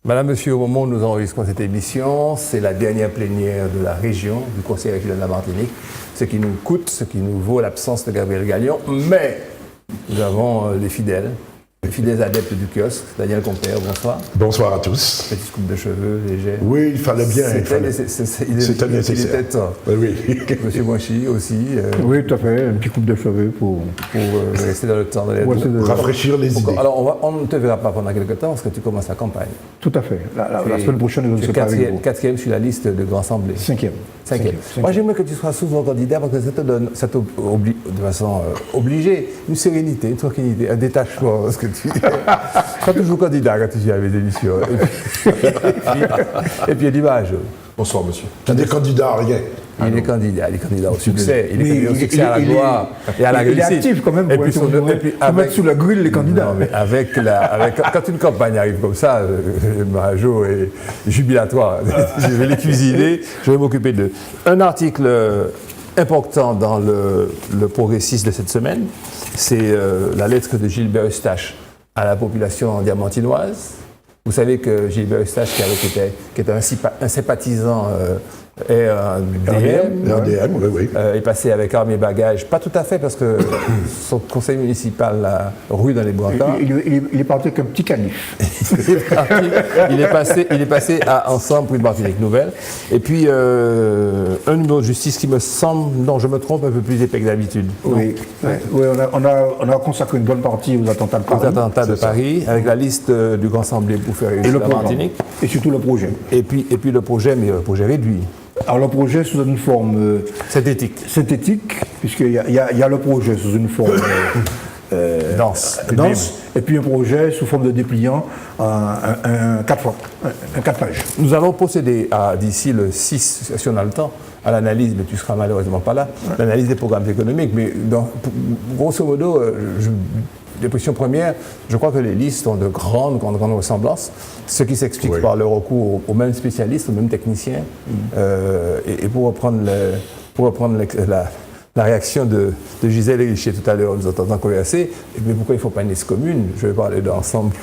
Madame, Monsieur, au moment où nous enregistrons cette émission, c'est la dernière plénière de la région, du Conseil régional de la Martinique, ce qui nous coûte, ce qui nous vaut l'absence de Gabriel Gagnon, mais nous avons les fidèles adeptes du kiosque. Daniel Compère, bonsoir. Bonsoir à tous. Petite coupe de cheveux, légère. Oui, il fallait bien. C'était nécessaire. Il était temps. Oui. Monsieur Mouachi aussi. Oui, tout à fait. Une petite coupe de cheveux pour rester dans le temps. Rafraîchir les idées. Alors, on ne te verra pas pendant quelques temps parce que tu commences la campagne. Tout à fait. La semaine prochaine, je ne serai pas avec vous. Quatrième sur la liste de Grand Assemblée. Cinquième. Moi, j'aimerais que tu sois souvent candidat parce que ça t'oblige, de façon obligée, une sérénité, une tranquillité, un détachement. Parce que tu es toujours candidat quand tu viens à mes émissions. Et puis, l'image. Bonsoir, monsieur. Tu es candidat à rien. Il est candidat au succès. Il est candidat au succès, à la gloire et à la réussite. Il est actif quand même pour mettre sous la grille les candidats. Non, mais quand une campagne arrive comme ça, Majo est jubilatoire. Je vais les cuisiner, je vais m'occuper d'eux. Un article important dans le Progressiste de cette semaine, c'est la lettre de Gilbert Eustache à la population diamantinoise. Vous savez que Gilbert Eustache, qui est un sympathisant et un DM, oui. Est passé avec armes et bagages, pas tout à fait parce que son conseil municipal a rue dans les Brancards. Il est parti avec un petit canif. il est passé à Ensemble pour une Martinique nouvelle. Et puis un numéro de justice qui me semble, non je me trompe, un peu plus épais que d'habitude. Oui, on a consacré une bonne partie aux attentats de Paris. Aux attentats de Paris, avec la liste du Grand Assemblée pour faire réussir la Martinique. Et surtout le projet. Et puis le projet, mais le projet réduit. Alors le projet sous une forme synthétique, puisqu'il y a le projet sous une forme dense, et puis un projet sous forme de dépliant, un 4 pages. Nous allons procéder d'ici le 6, si on a le temps, à l'analyse, mais tu ne seras malheureusement pas là, l'analyse des programmes économiques. Mais grosso modo, dépression première, je crois que les listes ont de grandes ressemblances, ce qui s'explique par le recours aux mêmes spécialistes, aux mêmes techniciens. Et pour reprendre la réaction de Gisèle Richet tout à l'heure, nous entendant converser, mais pourquoi il ne faut pas une liste commune? Je vais parler d'ensemble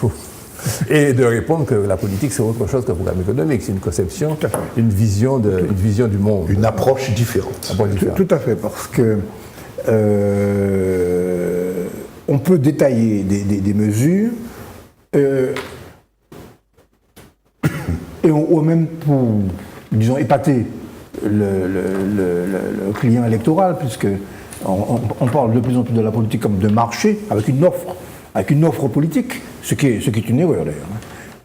et de répondre que la politique, c'est autre chose qu'un programme économique. C'est une conception, une vision du monde. Une approche différente. Tout à fait, parce que on peut détailler des mesures ou même pour, disons, épater le client électoral, puisque on parle de plus en plus de la politique comme de marché, avec une offre politique, ce qui est une erreur d'ailleurs.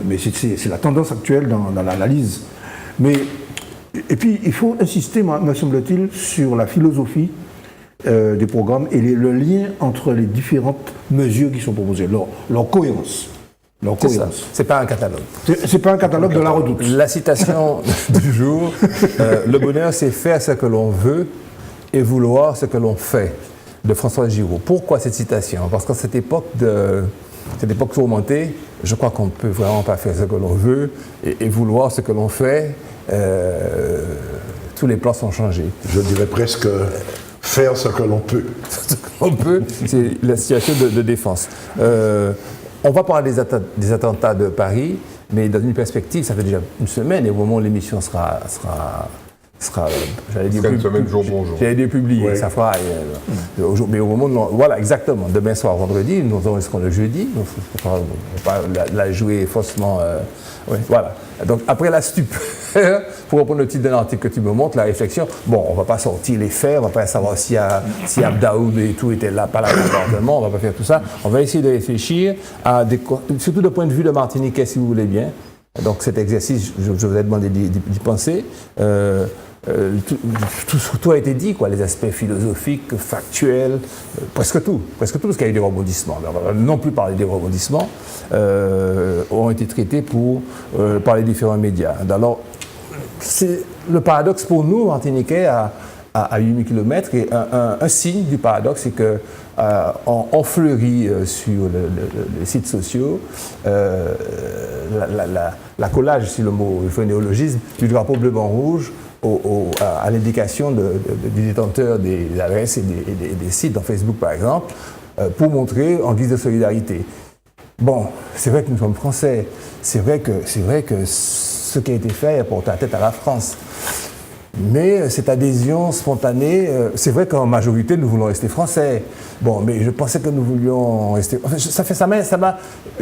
Mais c'est la tendance actuelle dans l'analyse. Et puis il faut insister, me semble-t-il, sur la philosophie des programmes et le lien entre les différentes mesures qui sont proposées, leur cohérence. C'est pas un catalogue. C'est pas un catalogue de la redoute. La citation du jour, le bonheur c'est faire ce que l'on veut et vouloir ce que l'on fait, de François Giraud. Pourquoi cette citation? Parce qu'à cette époque tourmentée, je crois qu'on ne peut vraiment pas faire ce que l'on veut et vouloir ce que l'on fait. Tous les plans sont changés. Je dirais presque faire ce que l'on peut. Ce que l'on peut, c'est la situation de défense. On va parler des attentats de Paris, mais dans une perspective, ça fait déjà une semaine, et au moment où l'émission sera j'allais dire publiée, ça fera, mais au moment voilà, exactement, demain soir, vendredi, nous enregistrons le jeudi, on ne va pas la jouer faussement, voilà. Donc après la stupeur, pour reprendre le titre d'un article que tu me montres, la réflexion, bon, on ne va pas sortir les faits, on ne va pas savoir si Abdaoud et tout était là, pas là, on ne va pas faire tout ça, on va essayer de réfléchir, surtout du point de vue de Martiniquais, si vous voulez bien. Donc cet exercice, je vous ai demandé d'y penser. Tout a été dit, quoi, les aspects philosophiques, factuels, presque tout, parce qu'il y a eu des rebondissements. On va non plus parler des rebondissements, ont été traités par les différents médias. Alors, c'est le paradoxe pour nous, Martiniquais, à 8000 km, et un signe du paradoxe, c'est que on fleurit sur les sites sociaux la collage, si le mot il faut un néologisme, du drapeau bleu-blanc-rouge à l'indication du détenteur des adresses et des sites dans Facebook par exemple, pour montrer en guise de solidarité. Bon, c'est vrai que nous sommes français. C'est vrai que ce qui a été fait a porté la tête à la France. Mais cette adhésion spontanée, c'est vrai qu'en majorité, nous voulons rester français. Bon, mais je pensais que nous voulions rester... Enfin, ça m'a...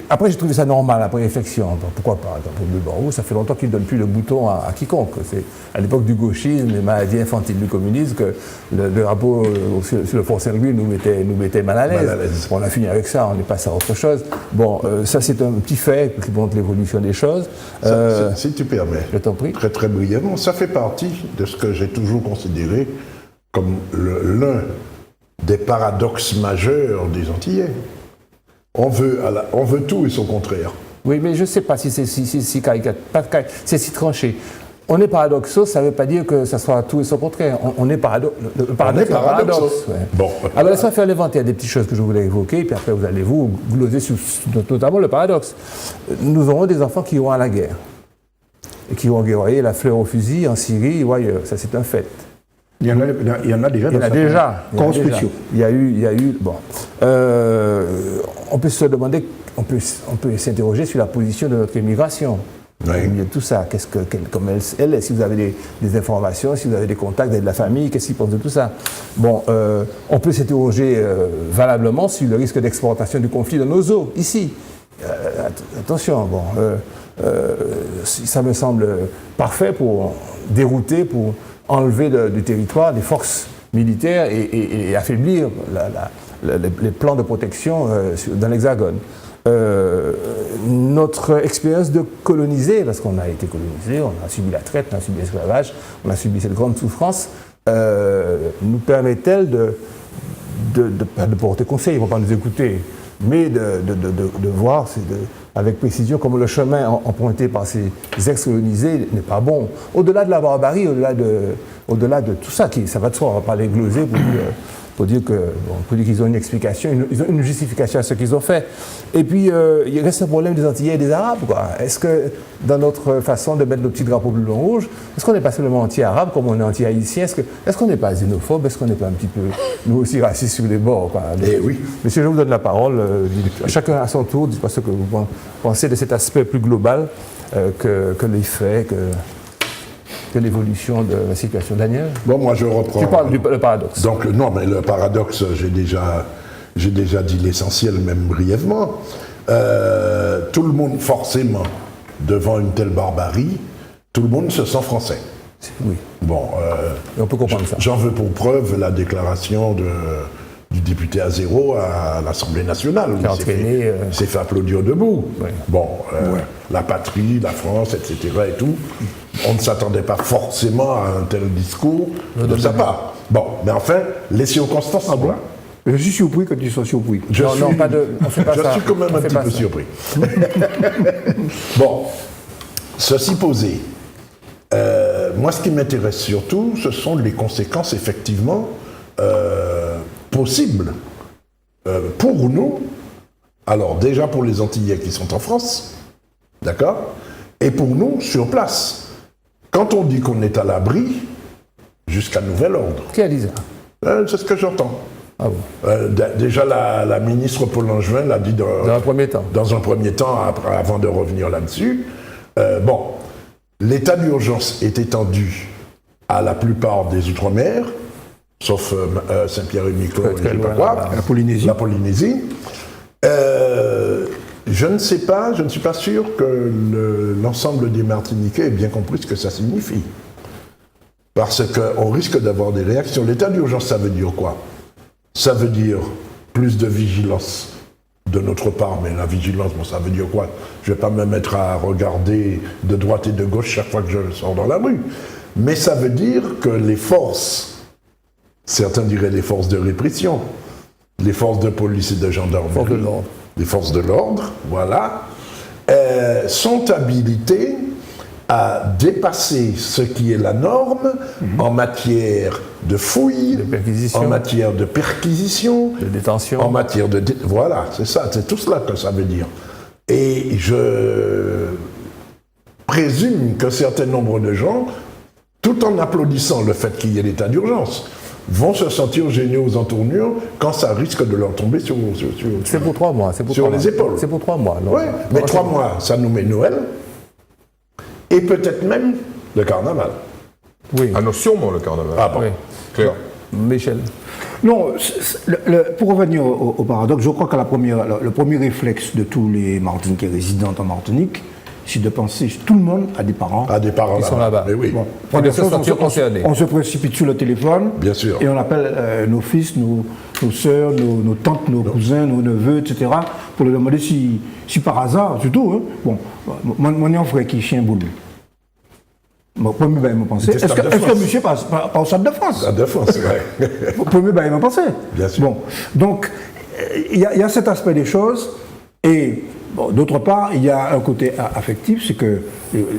Après, j'ai trouvé ça normal, après réflexion. Donc, pourquoi pas? Pour le Barou, ça fait longtemps qu'il ne donne plus le bouton à quiconque. C'est à l'époque du gauchisme, les maladies infantiles du communisme, que le drapeau sur le Fort Saint-Louis nous mettait mal à l'aise. Bon, on a fini avec ça, on est passé à autre chose. Bon, ça, c'est un petit fait qui montre l'évolution des choses. Si tu permets, je t'en prie. Très, très brièvement, ça fait partie de ce que j'ai toujours considéré comme l'un des paradoxes majeurs des Antillais. On veut tout et son contraire. Oui, mais je ne sais pas si c'est c'est si tranché. On est paradoxaux, ça ne veut pas dire que ça soit tout et son contraire. On est paradoxe. Ouais. Bon. Alors laisse-moi faire l'inventaire des petites choses que je voulais évoquer, puis après vous allez gloser sur notamment le paradoxe. Nous aurons des enfants qui iront à la guerre. Et qui vont guerroyer la fleur au fusil en Syrie ou ailleurs. Ça, c'est un fait. Il y en a déjà dans certains corps spéciaux. Il y a eu. Bon. On peut se demander, on peut s'interroger sur la position de notre immigration. Oui. Au milieu de tout ça, comme elle est, si vous avez des informations, si vous avez des contacts, de la famille, qu'est-ce qu'ils pensent de tout ça? Bon, on peut s'interroger valablement sur le risque d'exportation du conflit dans nos eaux, ici. Attention, bon, ça me semble parfait pour dérouter, pour enlever du territoire des forces militaires et affaiblir les plans de protection dans l'Hexagone. Notre expérience de coloniser, parce qu'on a été colonisé, on a subi la traite, on a subi l'esclavage, on a subi cette grande souffrance, nous permet-elle de porter conseil, ils ne vont pas nous écouter, mais de voir avec précision comment le chemin emprunté par ces ex-colonisés n'est pas bon. Au-delà de la barbarie, au-delà de tout ça, ça va de soi, on ne va pas les gloser pour dire qu'ils ont une explication, ils ont une justification à ce qu'ils ont fait. Et puis, il reste un problème des Antillais et des Arabes, quoi. Est-ce que, dans notre façon de mettre nos petits drapeaux bleu, blanc, rouge, est-ce qu'on n'est pas seulement anti-arabe, comme on est anti-haïtien? Est-ce qu'on n'est pas xénophobe? Est-ce qu'on n'est pas un petit peu, nous aussi, raciste sur les bords, quoi? Oui. Monsieur, je vous donne la parole. Chacun à son tour, dites-moi ce que vous pensez de cet aspect plus global que les faits, que l'évolution de la situation. Daniel? Bon, moi je reprends. Tu parles du paradoxe. Donc, non, mais le paradoxe, j'ai déjà dit l'essentiel, même brièvement. Tout le monde, forcément, devant une telle barbarie, tout le monde se sent français. Oui. Bon, on peut comprendre ça. J'en veux pour preuve la déclaration du député Azéro à l'Assemblée nationale. Il s'est fait applaudir debout. Oui. Bon, la patrie, la France, etc. et tout. On ne s'attendait pas forcément à un tel discours de sa part. Bon, mais enfin, les circonstances sont là. Je suis surpris que tu sois surpris. Je suis quand même un petit peu surpris. Bon, ceci posé, moi ce qui m'intéresse surtout, ce sont les conséquences effectivement possibles pour nous, alors déjà pour les Antillais qui sont en France, d'accord, et pour nous sur place. Quand on dit qu'on est à l'abri, jusqu'à nouvel ordre. Qui a dit ça? C'est ce que j'entends. Ah bon. Déjà, la ministre Paul Langevin l'a dit dans un premier temps. Dans un premier temps, avant de revenir là-dessus. Bon, l'état d'urgence est étendu à la plupart des Outre-mer, sauf Saint-Pierre-et-Miquelon et je sais pas quoi. La Polynésie. La Polynésie. Je ne sais pas, je ne suis pas sûr que l'ensemble des Martiniquais ait bien compris ce que ça signifie. Parce qu'on risque d'avoir des réactions. L'état d'urgence, ça veut dire quoi? Ça veut dire plus de vigilance de notre part, mais la vigilance, bon, ça veut dire quoi? Je ne vais pas me mettre à regarder de droite et de gauche chaque fois que je sors dans la rue. Mais ça veut dire que les forces, certains diraient les forces de répression, les forces de police et de gendarmerie, les forces de l'ordre, voilà, sont habilitées à dépasser ce qui est la norme en matière de fouilles, en matière de perquisition, de détention, en matière de... Voilà, c'est ça, c'est tout cela que ça veut dire. Et je présume qu'un certain nombre de gens, tout en applaudissant le fait qu'il y ait l'état d'urgence, vont se sentir gênés aux entournures quand ça risque de leur tomber sur C'est pour 3 mois. sur les épaules. C'est pour 3 mois. Oui, mais 3 mois, ça nous met Noël et peut-être même le carnaval. Oui. Ah non, sûrement le carnaval. Ah bon. Oui. Claire. Michel. Non, pour revenir au paradoxe, je crois que le premier réflexe de tous les Martiniquais résidents en Martinique, c'est de penser tout le monde a des parents. À des parents Ils sont là-bas. Mais oui. Bon, Et de première se chose, sentir concernés. on se précipite sur le téléphone. Bien sûr. Et on appelle nos fils, nos sœurs, nos tantes, nos cousins, nos neveux, etc. pour leur demander si par hasard, surtout, hein, bon, mon frère qui est chien boule. Bon, premier bail, me penser. Est-ce que monsieur passe au Stade de France? Stade de France, c'est vrai. Premier bail, me penser. Bien sûr. Bon, donc, il y a cet aspect des choses. Et bon, d'autre part, il y a un côté affectif, c'est que,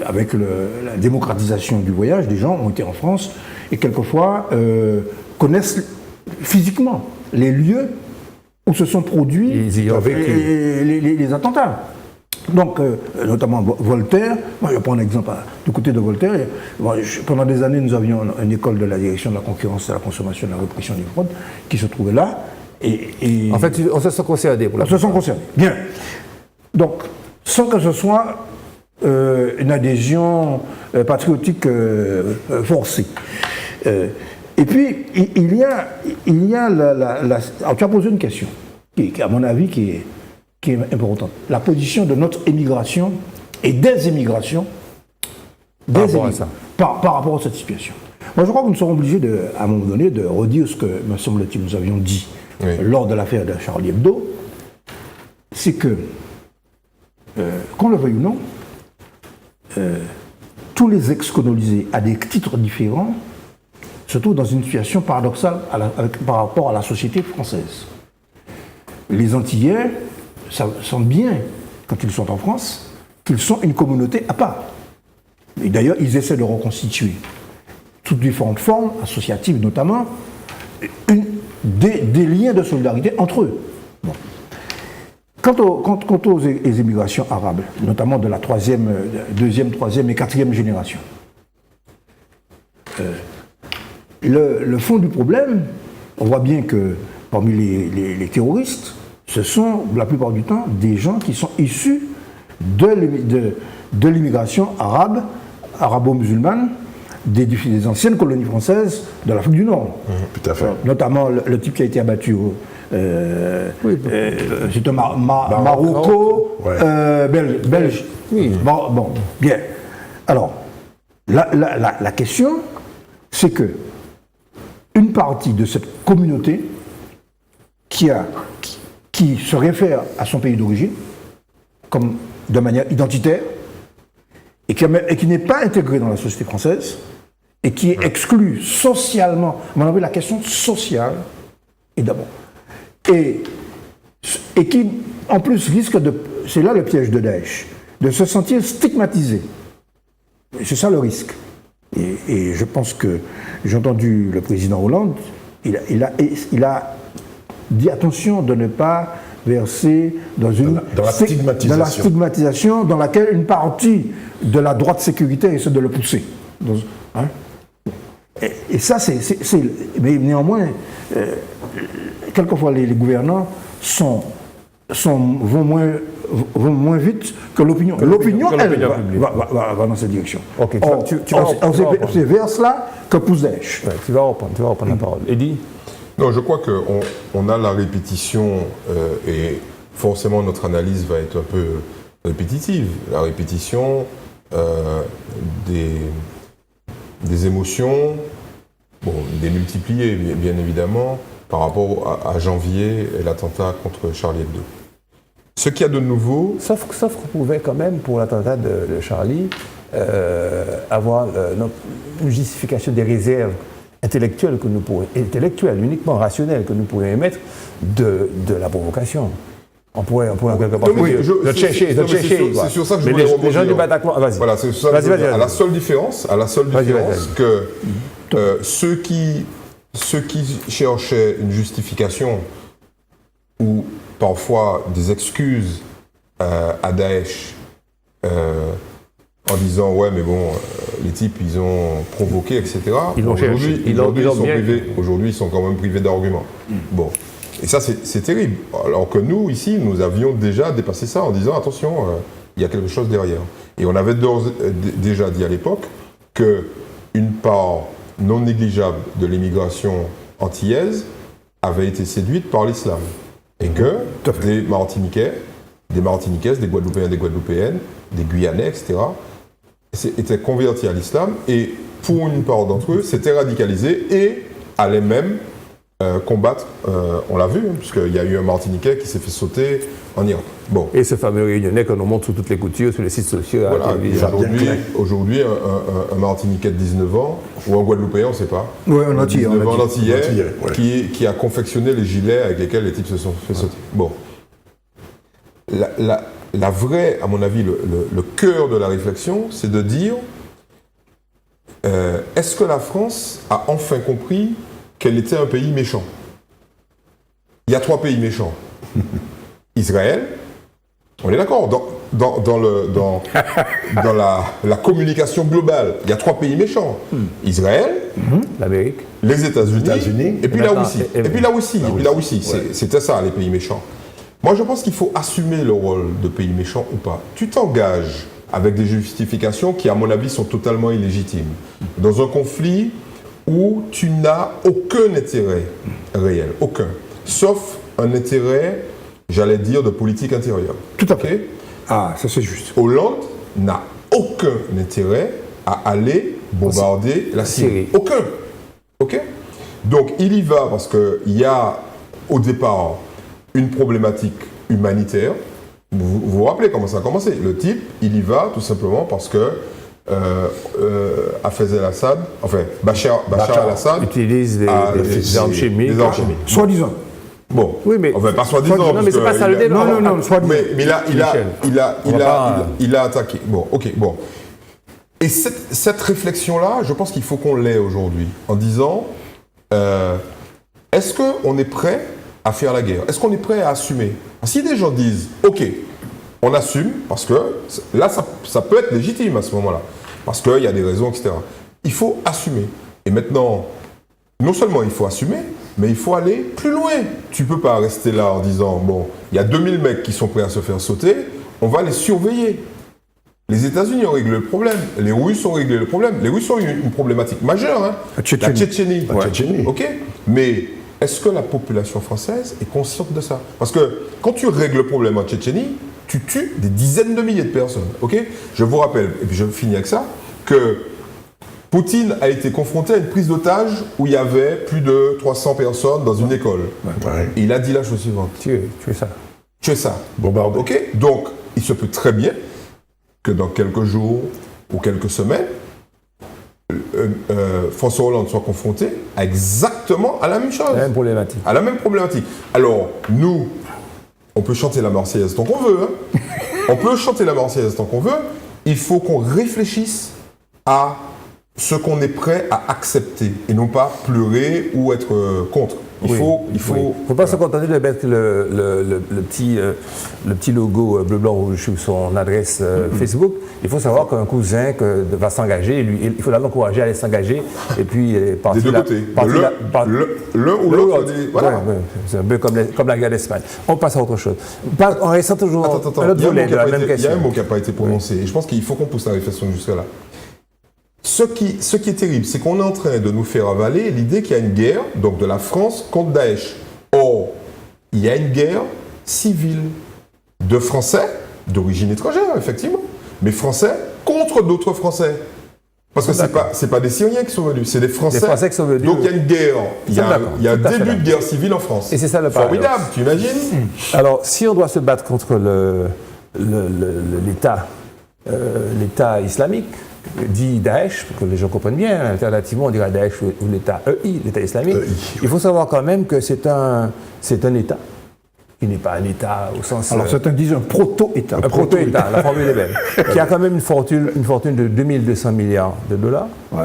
avec la démocratisation du voyage, des gens ont été en France et quelquefois connaissent physiquement les lieux où se sont produits les attentats. Donc, notamment Voltaire, moi je prends un exemple du côté de Voltaire. Pendant des années, nous avions une école de la direction de la concurrence, de la consommation et de la répression des fraudes qui se trouvait là. En fait, on se sent concerné pour la on se sent concerné. Bien. Donc, sans que ce soit une adhésion patriotique forcée. Et puis, il y a alors, tu as posé une question, qui à mon avis, qui est importante. La position de notre émigration et des émigrations par rapport à cette situation. Moi, je crois que nous serons obligés, à un moment donné, de redire ce que, me semble-t-il, nous avions dit lors de l'affaire de Charlie Hebdo. C'est que, qu'on le veuille ou non, tous les ex-colonisés, à des titres différents, se trouvent dans une situation paradoxale par rapport à la société française. Les Antillais sentent bien, quand ils sont en France, qu'ils sont une communauté à part. Et d'ailleurs, ils essaient de reconstituer toutes différentes formes, associatives notamment, des liens de solidarité entre eux. Bon. Quant aux émigrations arabes, notamment de la deuxième, troisième et quatrième génération, le fond du problème, on voit bien que parmi les terroristes, ce sont la plupart du temps des gens qui sont issus de l'immigration arabe, arabo-musulmane, des anciennes colonies françaises de l'Afrique du Nord. Tout à fait. Notamment le type qui a été abattu c'est un Marocco, belge. Oui. Bon, bien. Alors, la question, c'est que une partie de cette communauté qui se réfère à son pays d'origine, comme de manière identitaire, et qui n'est pas intégrée dans la société française, et qui est exclue socialement. À mon avis, la question sociale est d'abord. Et qui, en plus, risque c'est là le piège de Daesh, de se sentir stigmatisé. C'est ça le risque. Et je pense que j'ai entendu le président Hollande, il a dit attention de ne pas verser dans la stigmatisation dans laquelle une partie de la droite sécuritaire essaie de le pousser. Et ça, mais néanmoins, quelquefois les gouvernants vont moins vite que l'opinion. L'opinion, elle, va dans cette direction. Okay, c'est vers cela que pousse Daesh. Ouais, tu vas reprendre la parole. Eddy ? Non, je crois qu'on a la répétition et forcément notre analyse va être un peu répétitive. La répétition des émotions, démultipliées bien évidemment, par rapport à janvier et l'attentat contre Charlie Hebdo. Ce qu'il y a de nouveau... Sauf qu'on pouvait quand même, pour l'attentat de Charlie, avoir une justification des réserves intellectuelles, uniquement rationnelles, que nous pourrions émettre de la provocation. On pourrait quelque part de chercher. C'est sur ça que je voulais rebondir. Les gens du Bataclan, vas-y. Voilà, c'est sur ça que à la seule différence que ceux qui cherchaient une justification ou parfois des excuses à Daesh en disant ouais mais bon les types ils ont provoqué etc. Ils l'ont cherché. Aujourd'hui ils sont quand même privés d'arguments. Bon, et ça c'est terrible. Alors que nous ici nous avions déjà dépassé ça en disant attention il y a quelque chose derrière. Et on avait déjà dit à l'époque que une part non négligeable de l'immigration antillaise avait été séduite par l'islam et que des Martiniquais, des Martiniquaises, des Guadeloupéens, des Guadeloupéennes, des Guyanais, etc., étaient convertis à l'islam et pour une part d'entre eux, s'étaient radicalisés et allaient même combattre, on l'a vu, puisqu'il y a eu un Martiniquais qui s'est fait sauter en Irak. Bon. Et ce fameux réunionnais qu'on nous montre sur toutes les coutures, sur les sites sociaux. Voilà. Aujourd'hui, un Martiniquais de 19 ans, ou un Guadeloupéen, on ne sait pas. Oui, un Antillais. Un Antillais qui a confectionné les gilets avec lesquels les types se sont fait sauter. Bon. La vraie, à mon avis, le cœur de la réflexion, c'est de dire est-ce que la France a enfin compris qu'elle était un pays méchant? Il y a 3 pays méchants. Israël, on est d'accord, dans la communication globale, il y a 3 pays méchants. Israël, l'Amérique, les États-Unis, et puis la Russie. Et puis la Russie, c'était ça, les pays méchants. Moi, je pense qu'il faut assumer le rôle de pays méchant ou pas. Tu t'engages avec des justifications qui, à mon avis, sont totalement illégitimes. Dans un conflit où tu n'as aucun intérêt réel, aucun, sauf un intérêt, j'allais dire, de politique intérieure. Tout à fait. Ah, ça c'est juste. Hollande n'a aucun intérêt à aller bombarder la Syrie. Aucun. Ok? Donc il y va parce qu'il y a au départ une problématique humanitaire. Vous vous rappelez comment ça a commencé? Le type, il y va tout simplement parce que Hafez el-Assad, enfin Bachar el-Assad utilise des armes chimiques. Soi-disant. Bon, oui, mais enfin pas soi-disant. Non, mais c'est pas ça le débat. Non, soi-disant. Mais il a attaqué. Bon, ok, bon. Et cette réflexion-là, je pense qu'il faut qu'on l'ait aujourd'hui, en disant est-ce qu'on est prêt à faire la guerre? Est-ce qu'on est prêt à assumer? Si des gens disent ok, on assume, parce que là, ça peut être légitime à ce moment-là, parce qu'il y a des raisons, etc. Il faut assumer. Et maintenant, non seulement il faut assumer, mais il faut aller plus loin. Tu ne peux pas rester là en disant, bon, il y a 2000 mecs qui sont prêts à se faire sauter, on va les surveiller. Les États-Unis ont réglé le problème, les Russes ont réglé le problème. Les Russes ont eu une problématique majeure, hein. La Tchétchénie. Ok, mais est-ce que la population française est consciente de ça? Parce que quand tu règles le problème en Tchétchénie, tu tues des dizaines de milliers de personnes. Ok, je vous rappelle, et puis je finis avec ça, que Poutine a été confronté à une prise d'otage où il y avait plus de 300 personnes dans une école. Et il a dit la chose suivante. Tuer ça. Tuer ça. Bombarder. Ok, donc il se peut très bien que dans quelques jours ou quelques semaines, François Hollande soit confronté exactement à la même chose. La même problématique. À la même problématique. Alors, nous, on peut chanter la Marseillaise tant qu'on veut. Hein. On peut chanter la Marseillaise tant qu'on veut. Il faut qu'on réfléchisse à ce qu'on est prêt à accepter et non pas pleurer ou être contre. Il faut. Faut pas se contenter de mettre le petit logo bleu, blanc, rouge sur son adresse Facebook. Il faut savoir qu'un cousin va s'engager, lui, il faut l'encourager à aller s'engager et puis partir. Des deux côtés. L'un ou l'autre. Voilà. Ouais, c'est un peu comme la guerre d'Espagne. On passe à autre chose. On reste toujours un autre volet de la même question. Il y a un mot qui n'a pas été prononcé et je pense qu'il faut qu'on pousse la réflexion jusqu'à là. Ce qui est terrible, c'est qu'on est en train de nous faire avaler l'idée qu'il y a une guerre, donc de la France contre Daesh. Or, il y a une guerre civile de Français, d'origine étrangère, effectivement, mais Français contre d'autres Français. Parce que c'est pas des Syriens qui sont venus, c'est des Français. Des Français qui sont venus. Donc il y a une guerre, il y a un début de guerre civile en France. Et c'est ça le paradoxe. Formidable, tu imagines? Alors, si on doit se battre contre l'État islamique, dit Daesh, pour que les gens comprennent bien, alternativement on dirait Daesh ou l'État EI, l'État islamique, il faut savoir quand même que c'est un État qui n'est pas un État au sens... Alors certains disent un proto-État. Un proto-État, la formule est belle. Qui a quand même une fortune de 2200 milliards de dollars. Ouais.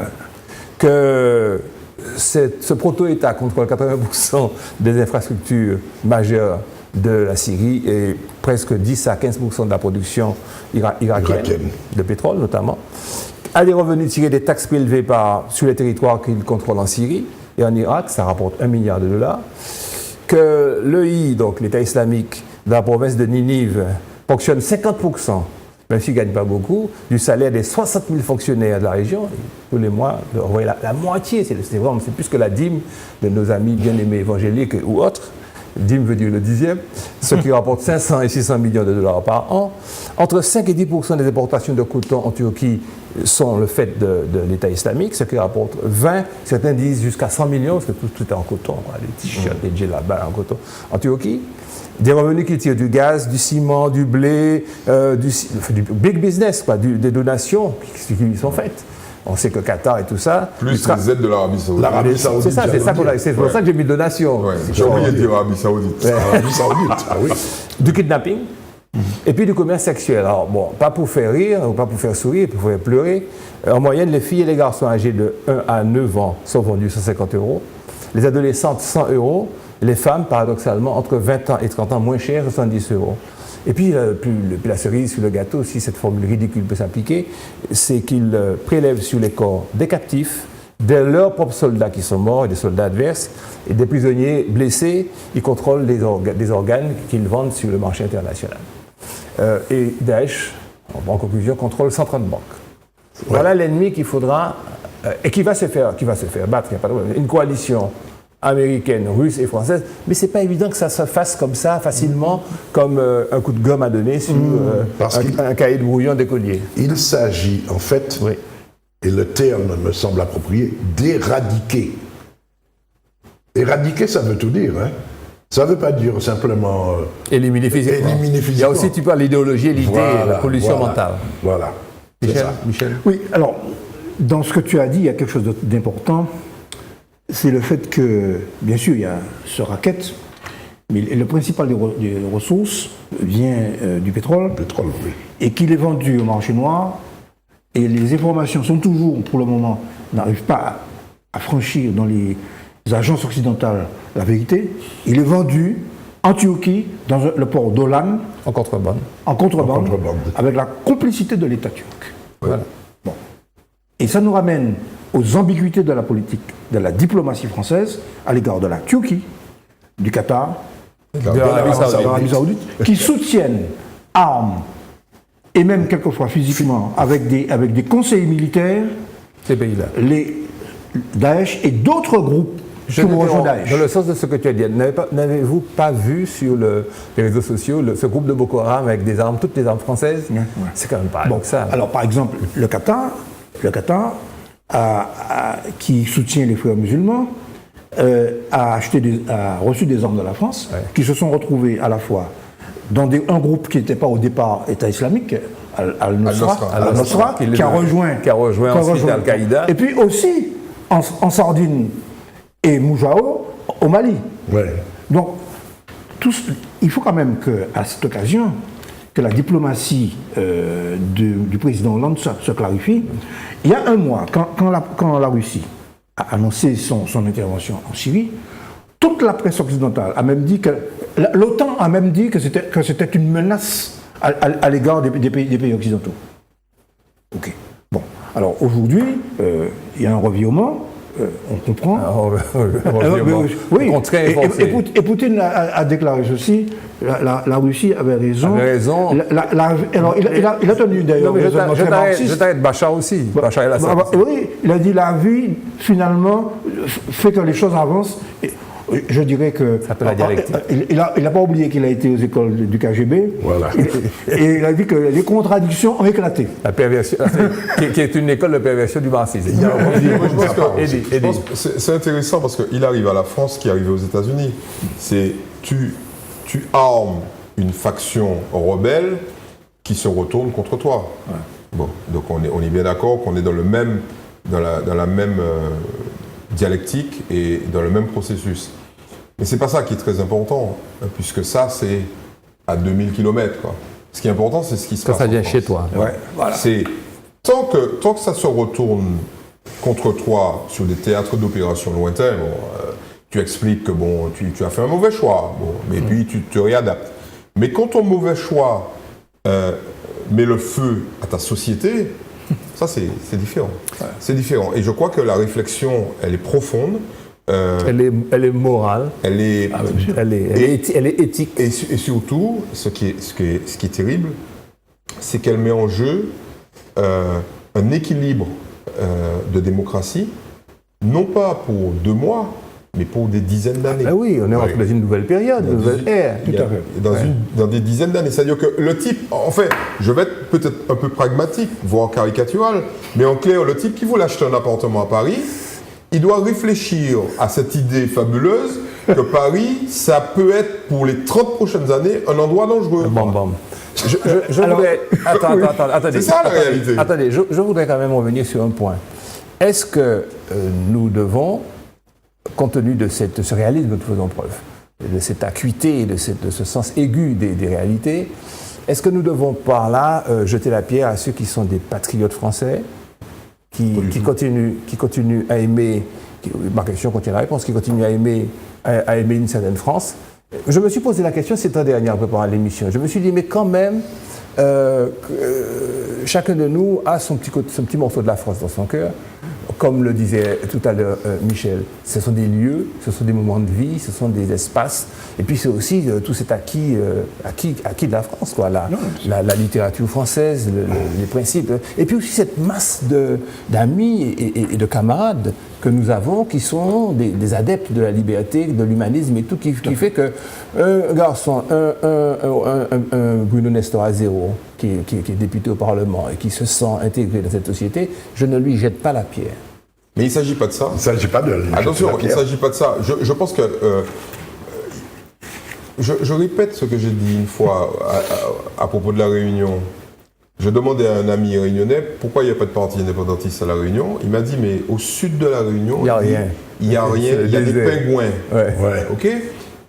Que ce proto-État contrôle 80% des infrastructures majeures de la Syrie et presque 10 à 15% de la production irakienne de pétrole notamment, a des revenus tirés des taxes prélevées sur les territoires qu'il contrôle en Syrie et en Irak, ça rapporte $1 milliard, que l'EI, donc l'État islamique de la province de Ninive, fonctionne 50%, même s'il ne gagne pas beaucoup, du salaire des 60 000 fonctionnaires de la région, tous les mois, vous voyez la moitié, c'est plus que la dîme de nos amis bien-aimés évangéliques ou autres. Dîme veut dire le 10e, ce qui rapporte 500 et 600 millions de dollars par an. Entre 5 et 10% des importations de coton en Turquie sont le fait de l'État islamique, ce qui rapporte 20, certains disent jusqu'à 100 millions, parce que tout est en coton, les t-shirts, les djellabas en coton, en Turquie. Des revenus qui tirent du gaz, du ciment, du blé, du big business, des donations qui lui sont faites. On sait que Qatar et tout ça. Plus les aides de l'Arabie Saoudite. L'Arabie Saoudite. C'est pour ça que j'ai mis donation. Ouais, j'ai oublié de dire l'Arabie Saoudite. L'Arabie Saoudite, ah oui. Du kidnapping. Et puis du commerce sexuel. Alors bon, pas pour faire rire, ou pas pour faire sourire, pour faire pleurer. En moyenne, les filles et les garçons âgés de 1 à 9 ans sont vendus 150 €. Les adolescentes, 100 €. Les femmes, paradoxalement, entre 20 ans et 30 ans, moins cher, 70 €. Et puis, la cerise sur le gâteau, si cette formule ridicule peut s'appliquer, c'est qu'ils prélèvent sur les corps des captifs, de leurs propres soldats qui sont morts et des soldats adverses, et des prisonniers blessés, ils contrôlent des organes qu'ils vendent sur le marché international. Et Daesh, en conclusion, contrôle 130 banques. Ouais. Voilà l'ennemi qu'il faudra, et qui va se faire battre, il n'y a pas de problème. Une coalition américaine, russe et française, mais c'est pas évident que ça se fasse comme ça, facilement, comme un coup de gomme à donner sur un cahier de brouillon d'écolier. Il s'agit, en fait, oui, et le terme me semble approprié, d'éradiquer. Éradiquer, ça veut tout dire, hein. Ça ne veut pas dire simplement... éliminer physiquement. Il y a aussi, tu parles, l'idéologie et l'idée, la pollution mentale. Voilà. Michel. Oui, alors, dans ce que tu as dit, il y a quelque chose d'important. C'est le fait que, bien sûr, il y a ce racket, mais le principal des ressources vient du pétrole, oui, et qu'il est vendu au marché noir, et les informations sont toujours, pour le moment, n'arrivent pas à franchir dans les agences occidentales la vérité. Il est vendu en Turquie, dans le port d'Olan, en contrebande, avec la complicité de l'État turc. Voilà. Bon. Et ça nous ramène aux ambiguïtés de la politique, de la diplomatie française à l'égard de la Turquie, du Qatar, de l'Arabie Saoudite, qui soutiennent armes et même quelquefois physiquement avec des conseillers militaires, ces pays-là, les Daesh et d'autres groupes qui rejoignent Daesh. Dans le sens de ce que tu as dit, n'avez-vous pas vu sur les réseaux sociaux ce groupe de Boko Haram avec des armes, toutes les armes françaises? Ouais. C'est quand même pas ça. Alors par exemple, le Qatar qui soutient les frères musulmans, a reçu des armes de la France, ouais, qui se sont retrouvés à la fois dans un groupe qui n'était pas au départ État islamique, Al-Nusra, qui a rejoint ensuite Al-Qaïda. Et puis aussi en Sardine et Moujao au Mali. Ouais. Donc, il faut quand même qu'à cette occasion, que la diplomatie du président Hollande se clarifie. Il y a un mois, quand la Russie a annoncé son intervention en Syrie, toute la presse occidentale a même dit que l'OTAN a même dit que c'était une menace à l'égard des pays occidentaux. Ok. Bon. Alors aujourd'hui, il y a un revirement. On comprend. Oui. Et Poutine a déclaré ceci. La Russie avait raison. Alors, il a tenu d'ailleurs. Je t'arrête, Bachar aussi. Bachar el-Assad. Oui, il a dit la vie, finalement, fait que les choses avancent. Je dirais que. Ça peut la dialectique. Il n'a pas oublié qu'il a été aux écoles du KGB. Voilà. Et il a dit que les contradictions ont éclaté. La perversion, qui est une école de perversion du marxisme. C'est intéressant parce qu'il arrive à la France qui arrive aux États-Unis. C'est tu armes une faction rebelle qui se retourne contre toi. Ouais. Bon, donc on est bien d'accord qu'on est dans la même dialectique et dans le même processus. Mais c'est pas ça qui est très important, puisque ça, c'est à 2000 km. Quoi. Ce qui est important, c'est ce qui se passe. Ça vient chez toi. Ouais, voilà. Tant que ça se retourne contre toi sur des théâtres d'opération lointains, tu expliques que bon, tu as fait un mauvais choix, bon, mais puis tu te réadaptes. Mais quand ton mauvais choix met le feu à ta société, ça c'est différent. Ouais. C'est différent. Et je crois que la réflexion, elle est profonde. Elle est morale. Elle est éthique. Et surtout, ce qui est terrible, c'est qu'elle met en jeu un équilibre de démocratie, non pas pour 2 mois, mais pour des dizaines d'années. Ah oui, on est entré dans une nouvelle période, une nouvelle ère. Tout à fait. Dans des dizaines d'années. C'est-à-dire que le type, en fait, je vais être peut-être un peu pragmatique, voire caricatural, mais en clair, le type qui voulait acheter un appartement à Paris, il doit réfléchir à cette idée fabuleuse que Paris, ça peut être pour les 30 prochaines années un endroit dangereux. Bam, bam. Attendez. C'est ça la réalité. Attendez, je voudrais quand même revenir sur un point. Est-ce que nous devons, compte tenu de ce réalisme dont nous faisons preuve, de cette acuité, de ce sens aigu des réalités, est-ce que nous devons par là jeter la pierre à ceux qui sont des patriotes français, qui continuent à aimer, ma question contient la réponse, qui continuent à aimer une certaine France? Je me suis posé la question cette année dernière en préparant l'émission. Je me suis dit, mais quand même, chacun de nous a son petit morceau de la France dans son cœur. Comme le disait tout à l'heure Michel, ce sont des lieux, ce sont des moments de vie, ce sont des espaces. Et puis c'est aussi tout cet acquis de la France, quoi. La littérature française, les principes. Et puis aussi cette masse d'amis et de camarades que nous avons, qui sont des adeptes de la liberté, de l'humanisme et tout, qui fait que un garçon, un Bruno Nestor Azero, qui est député au Parlement et qui se sent intégré dans cette société, je ne lui jette pas la pierre. Mais il ne s'agit pas de ça. Il ne s'agit pas de... Attention, il ne s'agit pas de ça. Je pense que... je répète ce que j'ai dit une fois à propos de la Réunion. Je demandais à un ami réunionnais pourquoi il n'y a pas de parti indépendantiste à la Réunion. Il m'a dit, mais au sud de la Réunion, il n'y a rien. Il n'y a rien, il y a des pingouins. Ouais. OK ?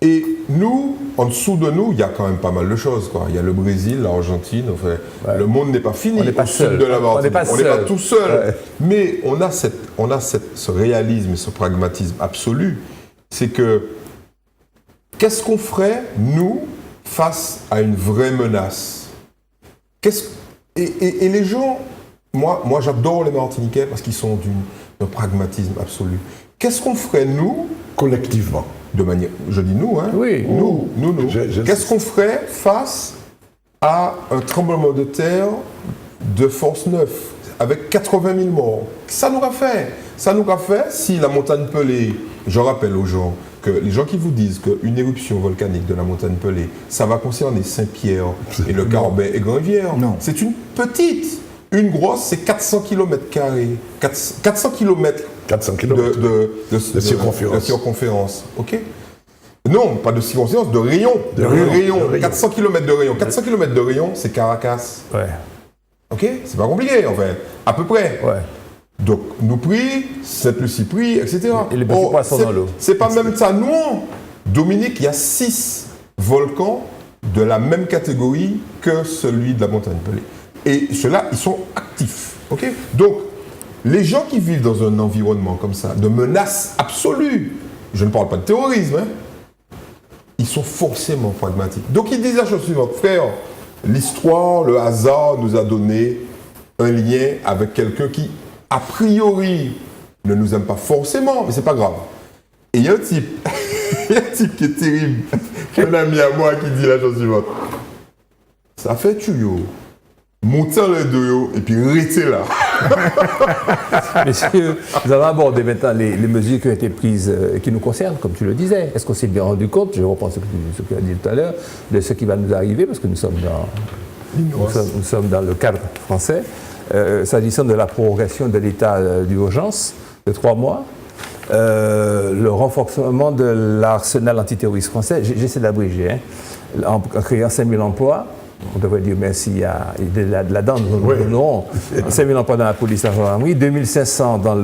Et nous, en dessous de nous, il y a quand même pas mal de choses, quoi. Il y a le Brésil, l'Argentine, enfin, le monde n'est pas fini. On n'est pas au seul. Sud de la Martinique. On n'est pas tout seul. Ouais. Mais on a ce réalisme et ce pragmatisme absolu. C'est que, qu'est-ce qu'on ferait, nous, face à une vraie menace? Et les gens, moi j'adore les Martiniquais parce qu'ils sont d'un pragmatisme absolu. Qu'est-ce qu'on ferait, nous, collectivement? De manière, je dis nous, hein? Oui. Nous. Qu'est-ce qu'on ferait face à un tremblement de terre de force 9 avec 80 000 morts? Ça nous a fait si la montagne Pelée, je rappelle aux gens que les gens qui vous disent qu'une éruption volcanique de la montagne Pelée, ça va concerner Saint-Pierre et le Carbet et Grand-Rivière. Non. C'est une petite. Une grosse, c'est 400 km². 400 km de circonférence. OK? Non, pas de circonférence, de rayon. De rayon. 400 km de rayon. 400 km de rayon, c'est Caracas. Ouais. OK? C'est pas compliqué, en fait. À peu près. Ouais. Donc, nous pris, Sainte-Lucie pris, etc. Et les petits poissons dans l'eau. C'est pas même ça. Non. Dominique, il y a 6 volcans de la même catégorie que celui de la montagne Pelée. Et ceux-là, ils sont actifs. OK? Donc, les gens qui vivent dans un environnement comme ça, de menace absolue, je ne parle pas de terrorisme, hein, ils sont forcément pragmatiques. Donc, ils disent la chose suivante. Frère, l'histoire, le hasard nous a donné un lien avec quelqu'un qui, a priori, ne nous aime pas forcément, mais c'est pas grave. Et il y a un type, qui est terrible, un ami à moi qui dit la chose suivante. Ça fait tuyau. Montez le dos et puis restez là. Messieurs, nous allons aborder maintenant les mesures qui ont été prises qui nous concernent, comme tu le disais. Est-ce qu'on s'est bien rendu compte, je reprends ce que tu as dit tout à l'heure, de ce qui va nous arriver, parce que nous sommes dans le cadre français, s'agissant de la prorogation de l'état d'urgence de 3 mois, le renforcement de l'arsenal antiterroriste français, j'essaie d'abréger, hein, en créant 5 000 emplois. On devrait dire merci à là-dedans, nous donnons 5 000 emplois dans la police, la gendarmerie, 2500 dans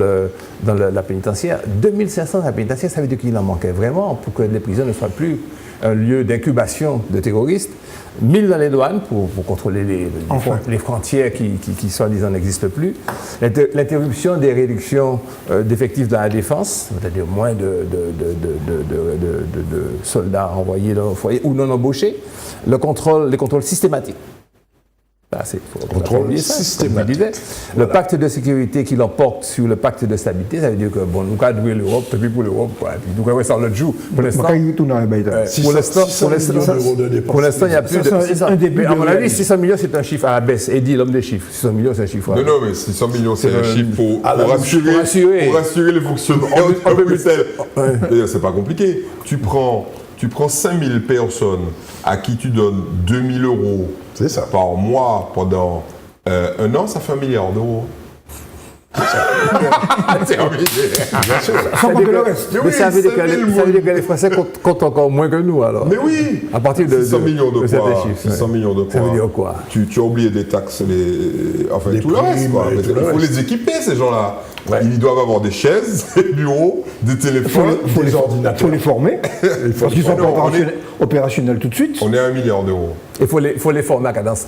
la pénitentiaire. 2500 dans la pénitentiaire, ça veut dire qu'il en manquait vraiment pour que les prisons ne soient plus un lieu d'incubation de terroristes. 1000 dans les douanes pour contrôler les frontières qui soi-disant n'existent plus. L'interruption des réductions d'effectifs dans la défense, c'est-à-dire moins de soldats envoyés dans le foyer ou non embauchés. Les contrôles systématiques. Contrôle systématique. Le pacte de sécurité qui l'emporte sur le pacte de stabilité, ça veut dire que bon, nous avons joué l'Europe, et puis pour l'Europe, quoi. Et puis nous avons ça l'autre jour. Pour l'instant, il n'y a plus de. Mais à mon avis, 600 millions, c'est un chiffre à la baisse. Et dit l'homme des chiffres. 600 millions, c'est un chiffre à la baisse. Non, mais 600 millions, c'est un chiffre pour rassurer les fonctionnements en Bruxelles. C'est pas compliqué. Tu prends 5000 personnes à qui tu donnes 2000 € par mois pendant un an, ça fait 1 milliard d'euros. C'est obligé. Bien sûr. Sans compter le reste. Mais ça veut dire que les Français comptent encore moins que nous, alors. Mais oui. À partir de 600 millions de certains quoi, chiffres. 600 millions de quoi. Ça veut dire quoi? Tu as oublié des taxes, enfin tout le reste. Quoi. Il faut les équiper, ces gens-là. Ouais. Ils doivent avoir des chaises, des bureaux, des téléphones, des ordinateurs. Il faut les former, parce qu'ils sont pas opérationnels tout de suite. On est à 1 milliard d'euros. Il faut les former à cadence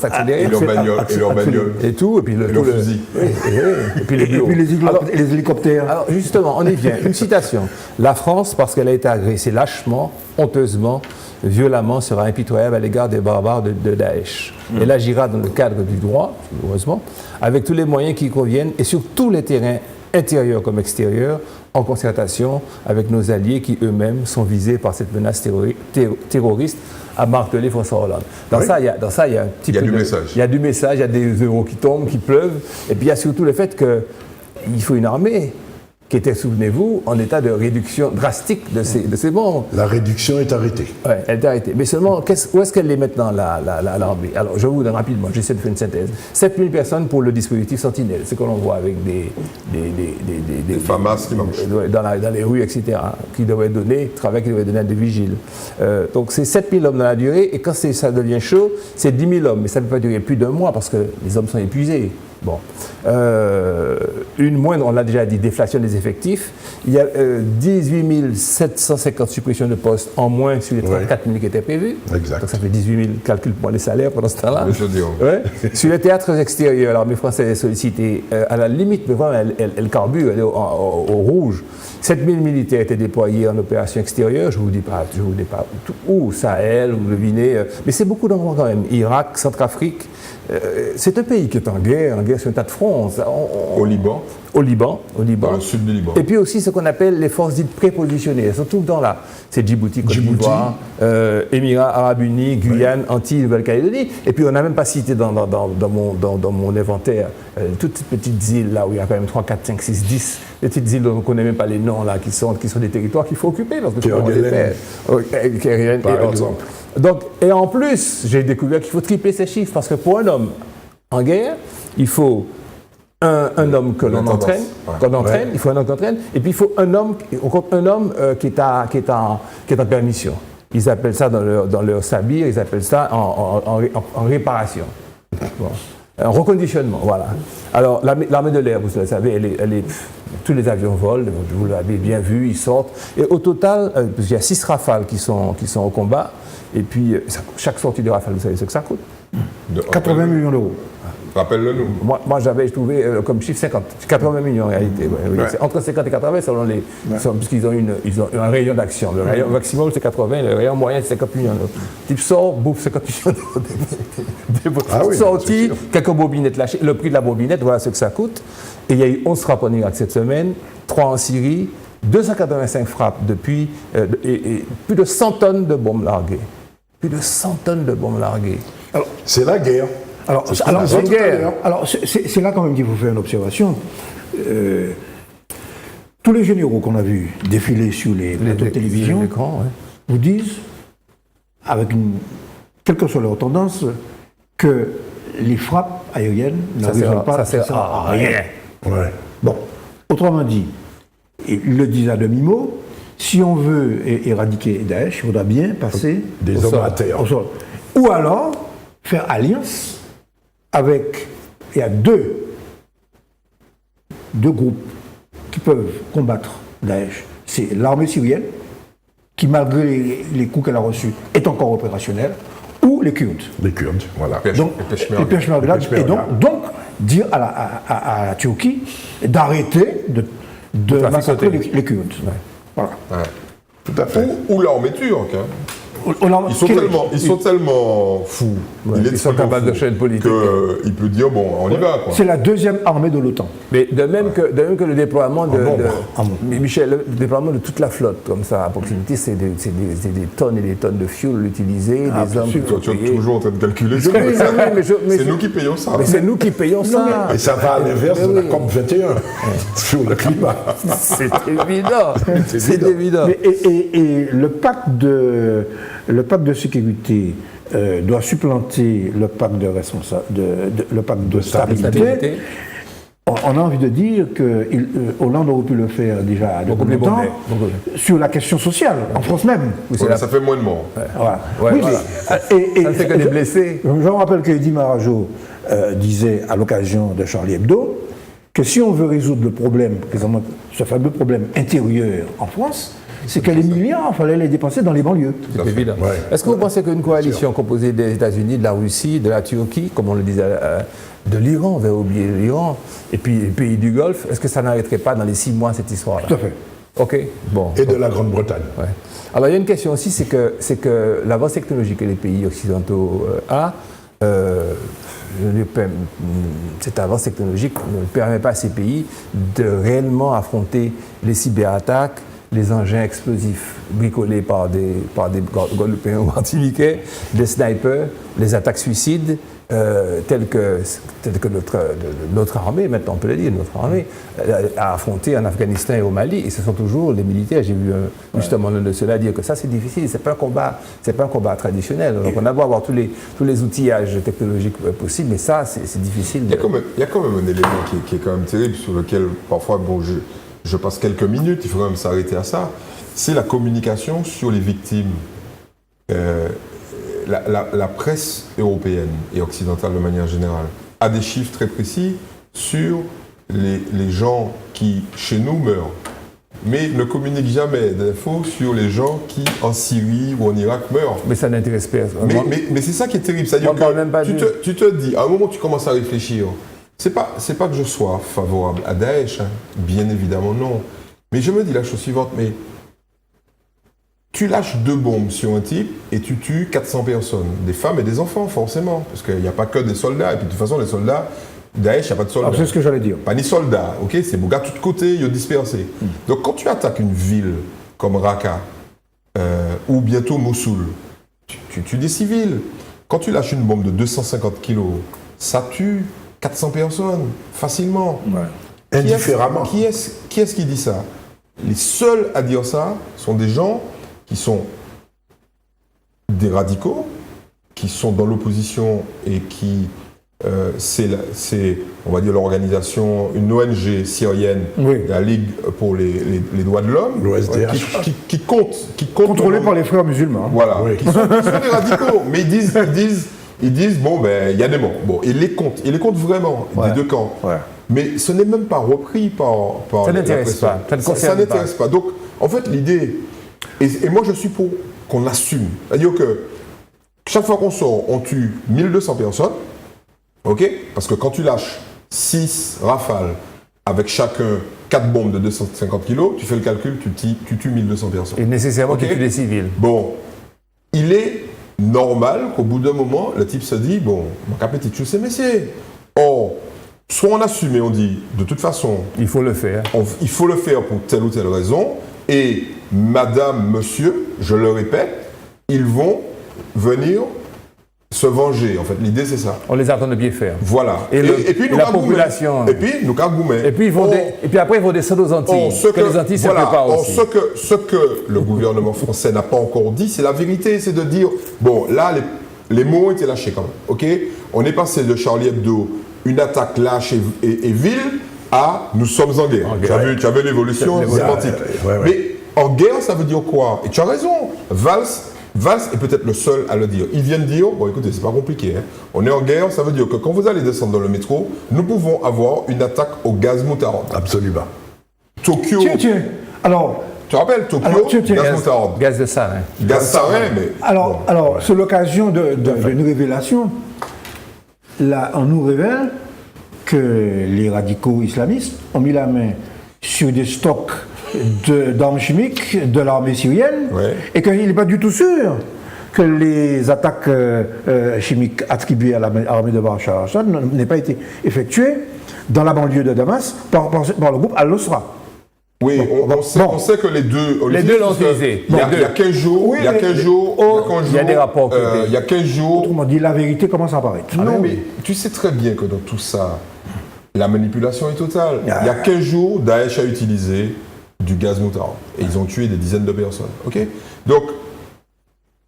accélérée. Et leur bagnole. Et tout, et puis leur fusil. Et puis les bureaux. Et puis les hélicoptères. Alors justement, on y vient. Une citation. La France, parce qu'elle a été agressée lâchement, honteusement, violemment, sera impitoyable à l'égard des barbares de Daesh. Elle agira dans le cadre du droit, heureusement, avec tous les moyens qui conviennent et sur tous les terrains intérieurs comme extérieurs, en concertation avec nos alliés qui eux-mêmes sont visés par cette menace terroriste, a martelé François Hollande. Dans ça, il y a un petit peu du message. Il y a du message, il y a des euros qui tombent, qui pleuvent, et puis il y a surtout le fait qu'il faut une armée qui était, souvenez-vous, en état de réduction drastique de ces bombes. La réduction est arrêtée. Oui, elle est arrêtée. Mais seulement, où est-ce qu'elle est maintenant, l'armée? Alors, je vous donne rapidement, j'essaie de faire une synthèse. 7000 personnes pour le dispositif Sentinelle, c'est ce que l'on voit avec des FAMAS qui marchent. Dans les rues, etc., qui devraient donner, travail qui devrait donner à des vigiles. Donc, c'est 7000 hommes dans la durée, et quand ça devient chaud, c'est 10 000 hommes. Mais ça ne peut pas durer plus d'un mois, parce que les hommes sont épuisés. Bon. Une moindre, on l'a déjà dit, déflation des effectifs. Il y a 18 750 suppressions de postes en moins sur les 34 000 qui étaient prévus. Exact. Donc ça fait 18 000 calculs pour les salaires pendant ce temps-là. Ouais. Sur les théâtres extérieurs, l'armée française est sollicitée à la limite, mais vraiment, elle carbure, elle est au rouge. 7 000 militaires étaient déployés en opération extérieure, je ne vous dis pas où, Sahel, ou le Guinée, mais c'est beaucoup d'endroits quand même. Irak, Centrafrique. C'est un pays qui est en guerre sur un tas de fronts. Au Liban. Au Liban. Dans le sud du Liban. Et puis aussi ce qu'on appelle les forces dites prépositionnées. Elles sont tout le temps là. C'est Djibouti, Côte d'Ivoire, Émirats Arabes Unis, Guyane, Antilles, Nouvelle-Calédonie. Et puis on n'a même pas cité dans mon inventaire toutes ces petites îles là où il y a quand même 3, 4, 5, 6, 10. Les petites îles dont on ne connaît même pas les noms là, qui sont des territoires qu'il faut occuper. Parce que Kerguelen, par exemple. Donc, et en plus, j'ai découvert qu'il faut tripler ces chiffres parce que pour un homme en guerre, il faut un homme que l'on entraîne, il faut un homme qu'on entraîne, et puis il faut un homme qui est en permission. Ils appellent ça dans leur sabir, ils appellent ça en réparation. Bon. Un reconditionnement, voilà. Alors, l'armée de l'air, vous le savez, tous les avions volent, vous l'avez bien vu, ils sortent. Et au total, il y a 6 Rafales qui sont au combat. Et puis, chaque sortie de Rafale, vous savez ce que ça coûte? 80 millions d'euros. Rappelle-le-nous. Moi j'avais trouvé comme chiffre 50. 80 millions en réalité. Ouais. C'est entre 50 et 80 selon les. Puisqu'ils ont un rayon d'action. Le rayon maximum c'est 80, le rayon moyen c'est 50 millions. Le type sort, bouffe 50 millions. Sorti, quelques bobinettes lâchées. Le prix de la bobinette, voilà ce que ça coûte. Et il y a eu 11 frappes en Irak cette semaine, 3 en Syrie, 285 frappes depuis. Et plus de 100 tonnes de bombes larguées. Plus de 100 tonnes de bombes larguées. Alors, c'est la guerre. Alors c'est là quand même qu'il faut faire une observation. Tous les généraux qu'on a vus défiler sur les plateaux de télévision vous disent, avec quelle que soit leur tendance, que les frappes aériennes ne résolvent pas, ça sert à rien. Ouais. Bon, autrement dit, ils le disent à demi-mot, si on veut éradiquer Daesh, il faudra bien passer des hommes à terre. Au sol. Ou alors faire alliance avec, il y a deux groupes qui peuvent combattre Daesh. C'est l'armée syrienne qui malgré les coups qu'elle a reçus, est encore opérationnelle, ou les Kurdes. Les Kurdes, voilà. Donc, les Peshmerga, et donc dire à la Turquie d'arrêter de massacrer les Kurdes. Voilà. Ouais. Tout à fait. Ou l'armée turque. Hein. Ils sont tellement fous, ils sont capables de chaîne politique. qu'il peut dire bon, on y va. Quoi. C'est la deuxième armée de l'OTAN. Mais de même que le déploiement mais Michel, le déploiement de toute la flotte comme ça à proximité, c'est des tonnes et des tonnes de fuel utilisé, des hommes. Tu es toujours en train de calculer. C'est nous qui payons ça. Mais c'est nous qui payons ça. Et ça va à l'inverse de la COP 21 sur le climat. C'est évident. C'est évident. Et le pacte de sécurité doit supplanter le pacte de stabilité. On a envie de dire que Hollande aurait pu le faire déjà depuis longtemps sur la question sociale, en France même. Ça fait moins de morts. Voilà. Ouais, oui, voilà. Ça ne fait que des blessés. Je me rappelle que Eddy Marajo disait à l'occasion de Charlie Hebdo que si on veut résoudre le problème, précisément ce fameux problème intérieur en France, c'est que les milliards, il fallait les dépenser dans les banlieues. C'est évident. Ouais. Est-ce que vous pensez qu'une coalition composée des États-Unis, de la Russie, de la Turquie, comme on le disait, de l'Iran, on va oublier l'Iran, et puis les pays du Golfe, est-ce que ça n'arrêterait pas dans les 6 mois cette histoire-là? Tout à fait. Ok, bon. Et de la Grande-Bretagne. Ouais. Alors il y a une question aussi, c'est que l'avance technologique que les pays occidentaux cette avance technologique ne permet pas à ces pays de réellement affronter les cyberattaques, les engins explosifs bricolés par des Guadeloupéens ou Martiniquais, des snipers, les attaques suicides, telles que notre armée, maintenant on peut le dire, notre armée a affronté en Afghanistan et au Mali, et ce sont toujours les militaires. J'ai vu justement l'un de ceux-là dire que ça c'est difficile, c'est pas un combat traditionnel. Donc on a beau avoir tous les outillages technologiques possibles, mais ça c'est difficile. Il y a quand même un élément qui est quand même terrible, sur lequel parfois bon, je passe quelques minutes, il faut quand même s'arrêter à ça, c'est la communication sur les victimes. La presse européenne et occidentale de manière générale a des chiffres très précis sur les gens qui, chez nous, meurent, mais ne communique jamais d'infos sur les gens qui, en Syrie ou en Irak, meurent. Mais ça n'intéresse personne. Mais c'est ça qui est terrible, c'est-à-dire que tu te dis, à un moment tu commences à réfléchir, c'est pas que je sois favorable à Daesh, hein, bien évidemment non, mais je me dis la chose suivante, mais tu lâches 2 bombes sur un type et tu tues 400 personnes, des femmes et des enfants forcément, parce qu'il n'y a pas que des soldats, et puis de toute façon les soldats, Daesh, il n'y a pas de soldats. C'est ce que j'allais dire. Pas ni soldats, ok, c'est beau gars de tous côtés, ils sont dispersés. Donc quand tu attaques une ville comme Raqqa, ou bientôt Mossoul, tu tues des civils. Quand tu lâches une bombe de 250 kilos, ça tue 400 personnes, facilement. Ouais. Indifféremment. Qui est-ce qui dit ça? Les seuls à dire ça sont des gens qui sont des radicaux, qui sont dans l'opposition et qui, c'est, on va dire, l'organisation, une ONG syrienne, la Ligue pour les droits de l'homme, l'OSDH, qui compte contrôlé par les frères musulmans. Voilà, qui sont des radicaux, mais ils disent bon, ben, il y a des morts. Bon, ils les comptent vraiment, des deux camps. Ouais. Mais ce n'est même pas repris par ça n'intéresse pas. Ça n'intéresse pas. Donc, en fait, l'idée, et moi je suis pour qu'on assume. C'est-à-dire que chaque fois qu'on sort, on tue 1200 personnes, ok? Parce que quand tu lâches 6 rafales avec chacun 4 bombes de 250 kilos, tu fais le calcul, tu tues 1200 personnes. Et nécessairement, tu tues des civils. Bon, il est normal qu'au bout d'un moment, le type se dit, bon, mon capitaine, tu sais, messieurs. Or, soit on assume et on dit, de toute façon, il faut le faire. Il faut le faire pour telle ou telle raison. Et madame, monsieur, je le répète, ils vont venir se venger. En fait, l'idée, c'est ça. On les attend de pied ferme. Voilà. Et puis nous la population. Et puis nous cagoumets. Et puis après, ils vont descendre aux Antilles. Les Antilles se préparent aussi. Ce que le gouvernement français n'a pas encore dit, c'est la vérité, c'est de dire, bon, là, les mots ont été lâchés quand même. Ok, on est passé de Charlie Hebdo, une attaque lâche et vile, à nous sommes en guerre. Tu as vu l'évolution sémantique. Mais en guerre, ça veut dire quoi? Et tu as raison. Valls est peut-être le seul à le dire. Ils viennent dire, bon écoutez, c'est pas compliqué. Hein. On est en guerre, ça veut dire que quand vous allez descendre dans le métro, nous pouvons avoir une attaque au gaz moutarde. Absolument. Tokyo. Tiens. Alors, Tu te rappelles, Tokyo, Alors, gaz moutarde. Gaz de sarin. Gaz sarin, mais... Alors, c'est l'occasion d'une révélation. Là, on nous révèle que les radicaux islamistes ont mis la main sur des stocks d'armes chimiques de l'armée syrienne et qu'il n'est pas du tout sûr que les attaques chimiques attribuées à l'armée de Bachar al-Assad n'aient pas été effectuées dans la banlieue de Damas par le groupe Al-Nusra. Oui, on sait que les deux l'ont utilisé. Il y a 15 jours, il y a 15 jours, il y a des rapports. Il y a 15 jours. Autrement dit, la vérité commence à apparaître. Non, mais tu sais très bien que dans tout ça, la manipulation est totale. Il y a 15 jours, Daesh a utilisé du gaz moutarde. Et ils ont tué des dizaines de personnes. Ok. Donc,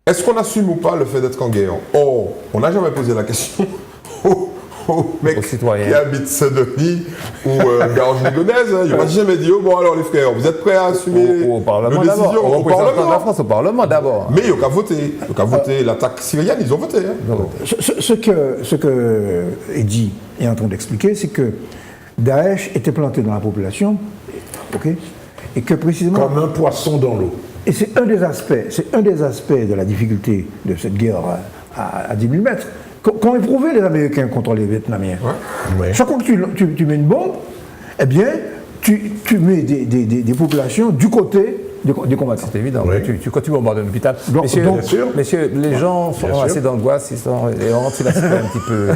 est-ce qu'on assume ou pas le fait d'être en guerre? Or, on n'a jamais posé la question aux mecs qui habitent Saint-Denis ou Garges-Ligonnaises. Ils n'ont jamais dit, oh bon alors les frères, vous êtes prêts à assumer au Parlement nos décisions au Parlement de la France, au Parlement d'abord. Mais ils n'ont qu'à voter. Ils n'ont qu'à voter l'attaque syrienne, ils ont voté. Hein. Ce que Eddy est en train d'expliquer, c'est que Daesh était planté dans la population, ok, et que précisément... Comme un poisson dans l'eau. Et c'est un des aspects de la difficulté de cette guerre à 10 000 mètres qu'ont éprouvé les Américains contre les Vietnamiens. Ouais. Chaque fois que tu mets une bombe, eh bien, tu mets des populations du côté des combattants. C'est évident. Oui. Quand tu bombardes un hôpital. Donc, Messieurs, les gens sont assez d'angoisse, ils rentrent là, c'est un petit peu.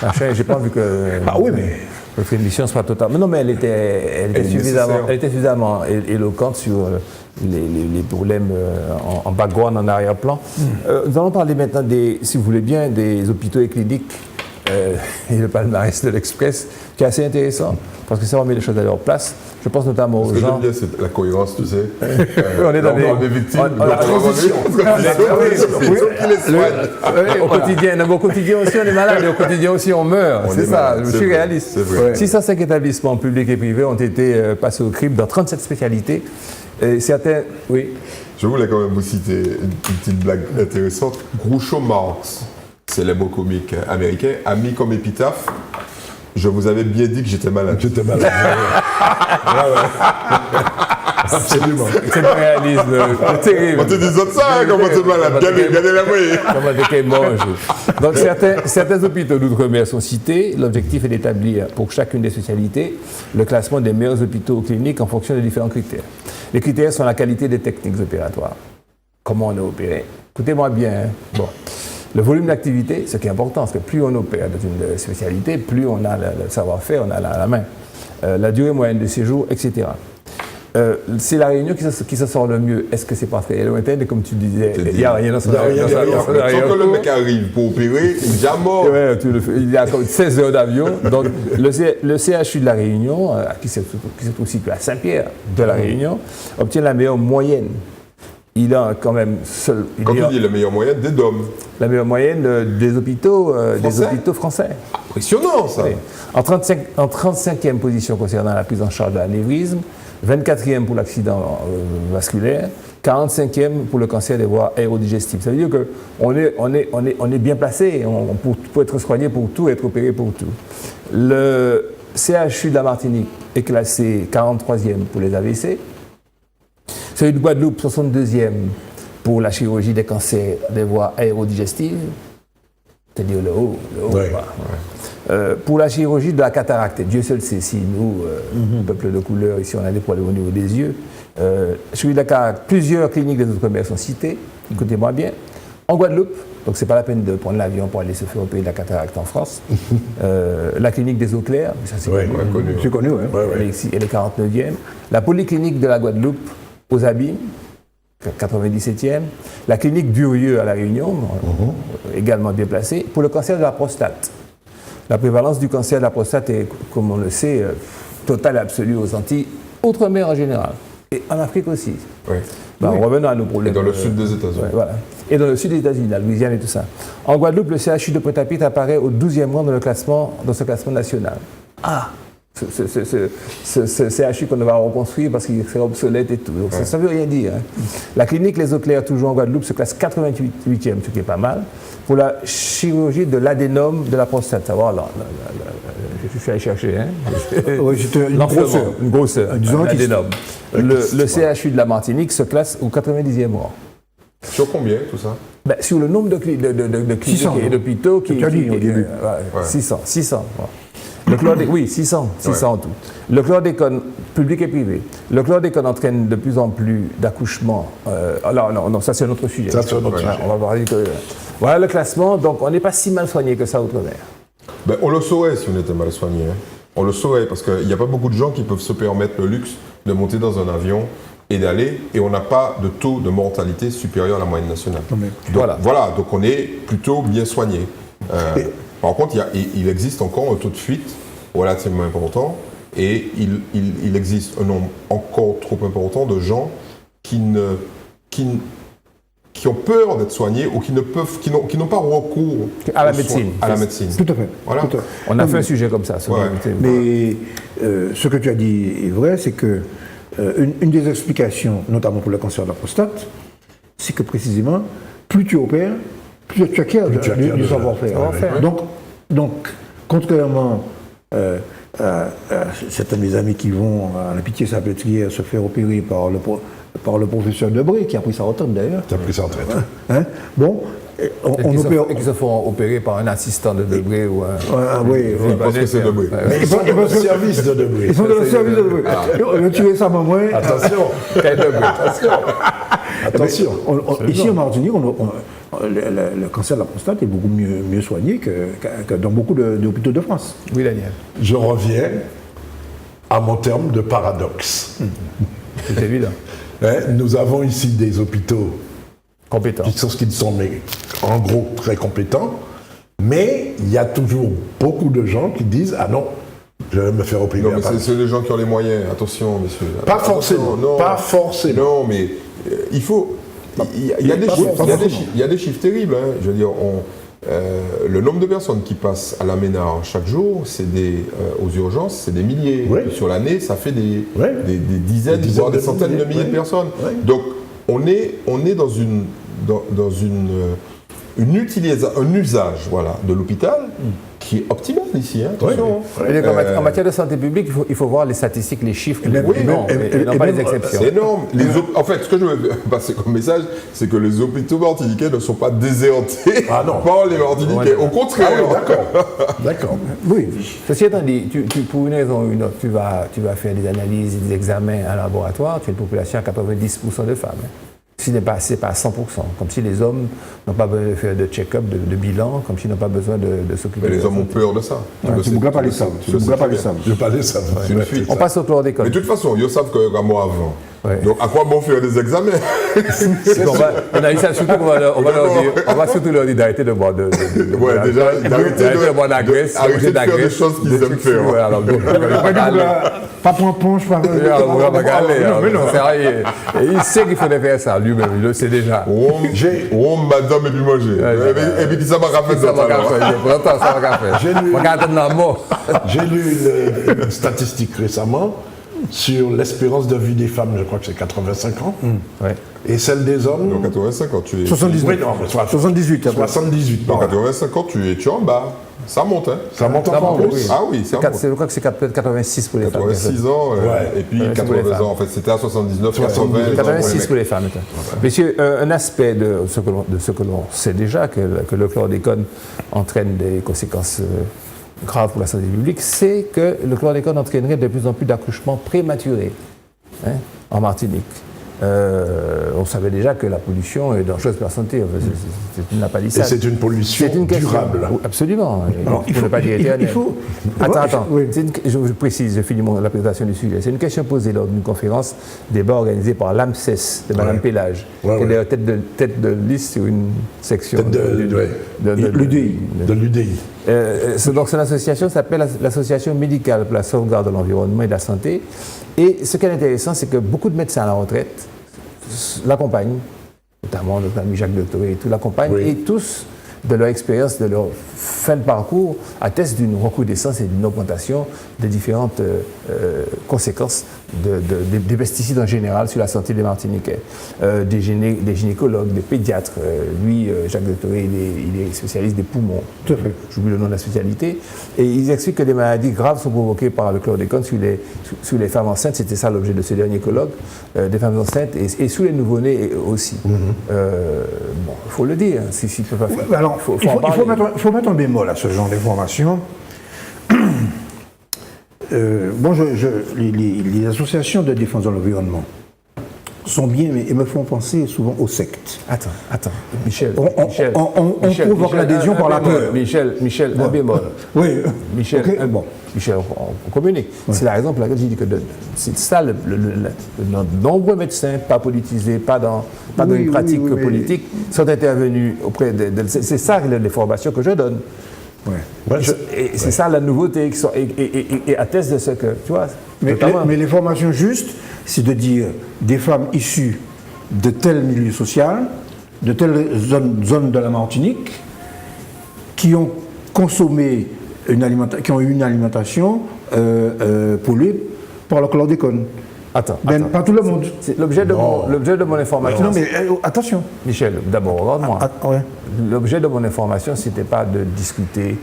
Machin, j'ai pas vu que. Ah oui, mais. Votre émission sera totale. Mais non, mais elle était suffisamment éloquente sur les problèmes en background, en arrière-plan. Nous allons parler maintenant, si vous voulez bien, des hôpitaux et cliniques et le palmarès de l'Express, qui est assez intéressant, parce que ça remet les choses à leur place. Je pense notamment aux gens... Ce que j'aime bien, c'est la cohérence, tu sais. On est dans des victimes. Au quotidien aussi, on est malade, et au quotidien aussi, on meurt. C'est ça, je suis réaliste. 605 établissements publics et privés ont été passés au crible dans 37 spécialités. Et certains... Oui. Je voulais quand même vous citer une petite blague intéressante. Groucho Marx, célèbre comique américain, a mis comme épitaphe: je vous avais bien dit que j'étais malade. J'étais malade. Absolument. C'est le réalisme terrible. On te dit ça, hein, comment t'es malade. Gardez la moyenne. Comment t'es mange. Donc certains hôpitaux d'outre-mer sont cités. L'objectif est d'établir pour chacune des spécialités le classement des meilleurs hôpitaux cliniques en fonction de différents critères. Les critères sont la qualité des techniques opératoires. Comment on est opéré. Écoutez-moi bien. Hein. Bon. Le volume d'activité, ce qui est important, parce que plus on opère dans une spécialité, plus on a le savoir-faire, on a la main. La durée moyenne de séjour, etc. C'est la Réunion qui se sort le mieux. Est-ce que c'est parce qu'elle est lointaine, comme tu disais, il n'y a rien dans son avion. Sans que le mec arrive pour opérer, il est déjà mort. Ouais, il y a comme 16 heures d'avion. Donc le CHU de la Réunion, qui se trouve situé à Saint-Pierre de la Réunion, obtient la meilleure moyenne. Il a quand même seul. Quand tu dis la meilleure moyenne, des DOM. La meilleure moyenne des hôpitaux français. Impressionnant, ça. Oui. En 35e position concernant la prise en charge de l'anévrisme, 24e pour l'accident vasculaire, 45e pour le cancer des voies aérodigestives. Ça veut dire qu'on est bien placé pour être soigné pour tout, être opéré pour tout. Le CHU de la Martinique est classé 43e pour les AVC. Celui de Guadeloupe, 62e pour la chirurgie des cancers des voies aérodigestives, c'est-à-dire le haut. Ouais. Pour la chirurgie de la cataracte, Dieu seul sait si nous, peuple de couleur, ici on a des problèmes au niveau des yeux. Chirurgie de la cataracte, plusieurs cliniques des outre-mer sont citées, écoutez-moi bien. En Guadeloupe, donc c'est pas la peine de prendre l'avion pour aller se faire opérer de la cataracte en France. La clinique des eaux claires, ça c'est connu. C'est connu, oui. Elle est 49e. La polyclinique de la Guadeloupe, aux Abîmes, 97e. La clinique d'Urieux à La Réunion, également bien placée, pour le cancer de la prostate. La prévalence du cancer de la prostate est, comme on le sait, totale et absolue aux Antilles, outre-mer en général, et en Afrique aussi. Oui. Revenons à nos problèmes. Et dans le sud des États-Unis. Voilà. Et dans le sud des États-Unis, la Louisiane et tout ça. En Guadeloupe, le CHU de Pointe-à-Pitre apparaît au 12e rang dans ce classement national. Ah, ce CHU qu'on va reconstruire parce qu'il serait obsolète et tout. Donc, ça ne veut rien dire. Hein. La clinique Les Eaux Claires, toujours en Guadeloupe, se classe 88e, ce qui est pas mal, pour la chirurgie de l'adénome de la prostate. Savoir, je suis allé chercher. Hein. Oui, c'était une grosseur. Disons l'adénome. Le CHU de la Martinique se classe au 90e rang. Sur combien, tout ça? Ben, sur le nombre de cliniques et d'hôpitaux qui... 600. Voilà. Le chlordécone, oui, 600 en tout. Le chlordécone, public et privé. Le chlordécone entraîne de plus en plus d'accouchements. Alors, non, ça c'est un autre sujet. Ça, c'est un autre sujet. On va parler que... Voilà le classement, donc on n'est pas si mal soigné que ça outre-mer. Ben, on le saurait si on était mal soigné. Hein. On le saurait parce qu'il n'y a pas beaucoup de gens qui peuvent se permettre le luxe de monter dans un avion et d'aller, et on n'a pas de taux de mortalité supérieur à la moyenne nationale. Donc, donc on est plutôt bien soigné. Par contre, il existe encore un taux de fuite relativement important, et il existe un nombre encore trop important de gens qui ont peur d'être soignés ou qui n'ont pas recours à la médecine. Tout à fait. Voilà. Tout à fait. On a fait un sujet comme ça. Mais ce que tu as dit est vrai, c'est que une des explications, notamment pour le cancer de la prostate, c'est que précisément, plus tu opères, plus tu acquiers du savoir-faire. Donc, contrairement à certains de mes amis qui vont à la Pitié-Salpêtrière se faire opérer par le professeur Debré, qui a pris sa retraite d'ailleurs. Qui a pris sa retraite. Bon, on opère. Et qui se font opérer par un assistant de Debré ou un. Oui, parce que c'est Debré. Ils sont dans le service de Debré. Ils sont dans le service de Debré. On a tué ça, maman. Attention. Attention. Ici en Martinique, le cancer de la prostate est beaucoup mieux soigné que dans beaucoup d'hôpitaux de France. Oui, Daniel. Je reviens à mon terme de paradoxe. C'est évident. Nous avons ici des hôpitaux Compétents. qui sont en gros très compétents, mais il y a toujours beaucoup de gens qui disent « Ah non, je vais me faire opérer. » Non, mais c'est les gens qui ont les moyens, attention, messieurs. Pas forcément, pas forcément. Non, mais il faut... Il y a des chiffres terribles. Hein. Je veux dire, le nombre de personnes qui passent à la Ménard chaque jour, aux urgences, c'est des milliers. Oui. Sur l'année, ça fait des dizaines, voire des centaines de milliers de personnes. Oui. Donc, on est dans un usage de l'hôpital qui est optimal ici. Hein, attention. En matière de santé publique, il faut voir les statistiques, les chiffres, et non pas les exceptions. C'est énorme. En fait, ce que je veux passer comme message, c'est que les hôpitaux martiniquais ne sont pas désertés par les Martiniquais. Au contraire. D'accord. Oui. Ceci étant dit, pour une raison ou une autre, tu vas faire des analyses, des examens en laboratoire, tu as une population à 90% de femmes. Hein. Ce n'est pas à 100%, comme si les hommes n'ont pas besoin de faire de check-up, de bilan, comme s'ils n'ont pas besoin de s'occuper. Mais les hommes ont peur de ça. Tu ne voudrais pas les savoir. C'est une fuite. On passe au chlordécone. Mais de toute façon, ils savent qu'à moi avant. Ouais. Donc à quoi bon faire des examens? On a eu ça, surtout on va surtout leur dire d'arrêter de boire d'arrêter de boire de la graisse, arrêter de faire des choses qu'ils aiment faire. Pas pour ponche, pas pour... Il sait qu'il faudrait faire ça, lui-même, il le sait déjà. Oh, madame, et puis manger. Et puis ça m'a rappelé ça. J'ai lu une statistique récemment sur l'espérance de vie des femmes, je crois que c'est 85 ans, et celle des hommes... Donc 85 ans, tu es... 78. Oui, non, 78. 78. Donc 85 ans, tu es en bas. Ça monte, hein. Ça monte encore plus. Oui. Ah oui, ça monte. Je crois que c'est 86 pour les femmes. 86 ans, et puis 80 ans. En fait, c'était à 79, 80. 86 pour les femmes. Messieurs, un aspect de ce que l'on sait déjà, que le chlordécone entraîne des conséquences graves pour la santé publique, c'est que le chlordécone entraînerait de plus en plus d'accouchements prématurés en Martinique. On savait déjà que la pollution est dangereuse pour la santé. C'est une palissade. Et c'est une pollution durable. Absolument. Alors, il faut... Attends. Oui. Je précise, je finis la présentation du sujet. C'est une question posée lors d'une conférence débat organisée par l'AMSES de Mme Pélage, qui est tête de liste sur une section de l'UDI. Donc, son association s'appelle l'Association médicale pour la sauvegarde de l'environnement et de la santé. Et ce qui est intéressant, c'est que beaucoup de médecins à la retraite l'accompagnent, notamment notre ami Jacques Doctoré et tout l'accompagnent, et tous, de leur expérience, de leur fin de parcours atteste d'une recrudescence et d'une augmentation des différentes conséquences des pesticides en général sur la santé des Martiniquais. Des gynécologues, des pédiatres. Lui, Jacques Doctoré, il est spécialiste des poumons. Tout à fait. J'oublie le nom de la spécialité. Et ils expliquent que des maladies graves sont provoquées par le chlordécone sur les femmes enceintes. C'était ça l'objet de ce dernier colloque. Des femmes enceintes et sous les nouveau-nés aussi. Bon, il faut le dire. S'il ne peut pas faire. Ouais, alors, il faut mettre un bémol à ce genre d'information. Les associations de défense de l'environnement sont bien et me font penser souvent aux sectes. Attends, Michel. On provoque l'adhésion par la peur. Michel, un bémol. Oui. Michel, Okay. Michel, on communique. Ouais. C'est la raison pour laquelle je dis que c'est ça, de nombreux médecins, pas politisés, pas dans une pratique politique, sont intervenus auprès c'est ça les formations que je donne. Ouais. Et c'est ça la nouveauté, et atteste de ce que, tu vois. Mais les formations justes, c'est de dire des femmes issues de tel milieu social, de telle zone de la Martinique, qui ont consommé qui ont eu une alimentation polluée par le chlordécone. Attends. Pas tout le monde. C'est l'objet de mon information. Non, mais attention. Michel, d'abord, regarde-moi. Ouais. L'objet de mon information, ce n'était pas de discuter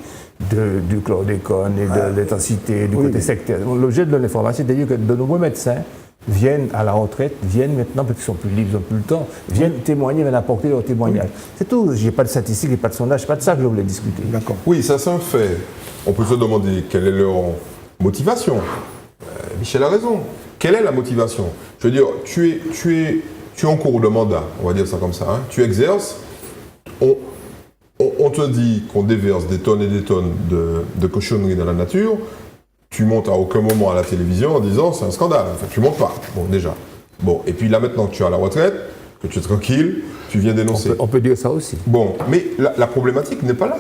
du chlordécone et de l'intensité, du côté sectaire. L'objet de l'information, c'est de dire que de nombreux médecins viennent à la retraite, viennent maintenant, parce qu'ils sont plus libres, ils n'ont plus le temps, viennent témoigner, viennent apporter leur témoignage. C'est tout. Je n'ai pas de statistiques, je n'ai pas de sondage, c'est pas de ça que je voulais discuter. D'accord. Oui, ça c'est un fait. On peut se demander quelle est leur motivation. Michel a raison. Quelle est la motivation? Je veux dire, tu es en cours de mandat, on va dire ça comme ça. Hein. Tu exerces, on te dit qu'on déverse des tonnes et des tonnes de cochonneries dans la nature. Tu montes à aucun moment à la télévision en disant c'est un scandale. Enfin, tu montes pas, bon, déjà. Bon, et puis là maintenant que tu es à la retraite, que tu es tranquille, tu viens dénoncer. On peut dire ça aussi. Bon, mais la problématique n'est pas là.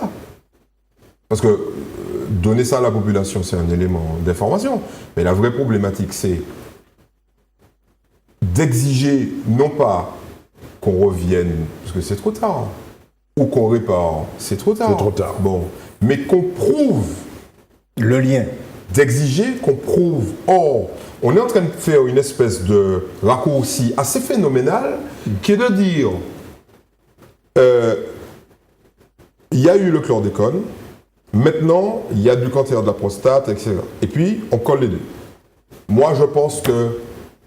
Parce que donner ça à la population, c'est un élément d'information. Mais la vraie problématique, c'est d'exiger non pas qu'on revienne, parce que c'est trop tard, ou qu'on répare, c'est trop tard. C'est trop tard. Bon, mais qu'on prouve le lien. D'exiger qu'on prouve. Or, on est en train de faire une espèce de raccourci assez phénoménal qui est de dire il y a eu le chlordécone, maintenant il y a du cancer de la prostate, etc. Et puis on colle les deux. Moi je pense que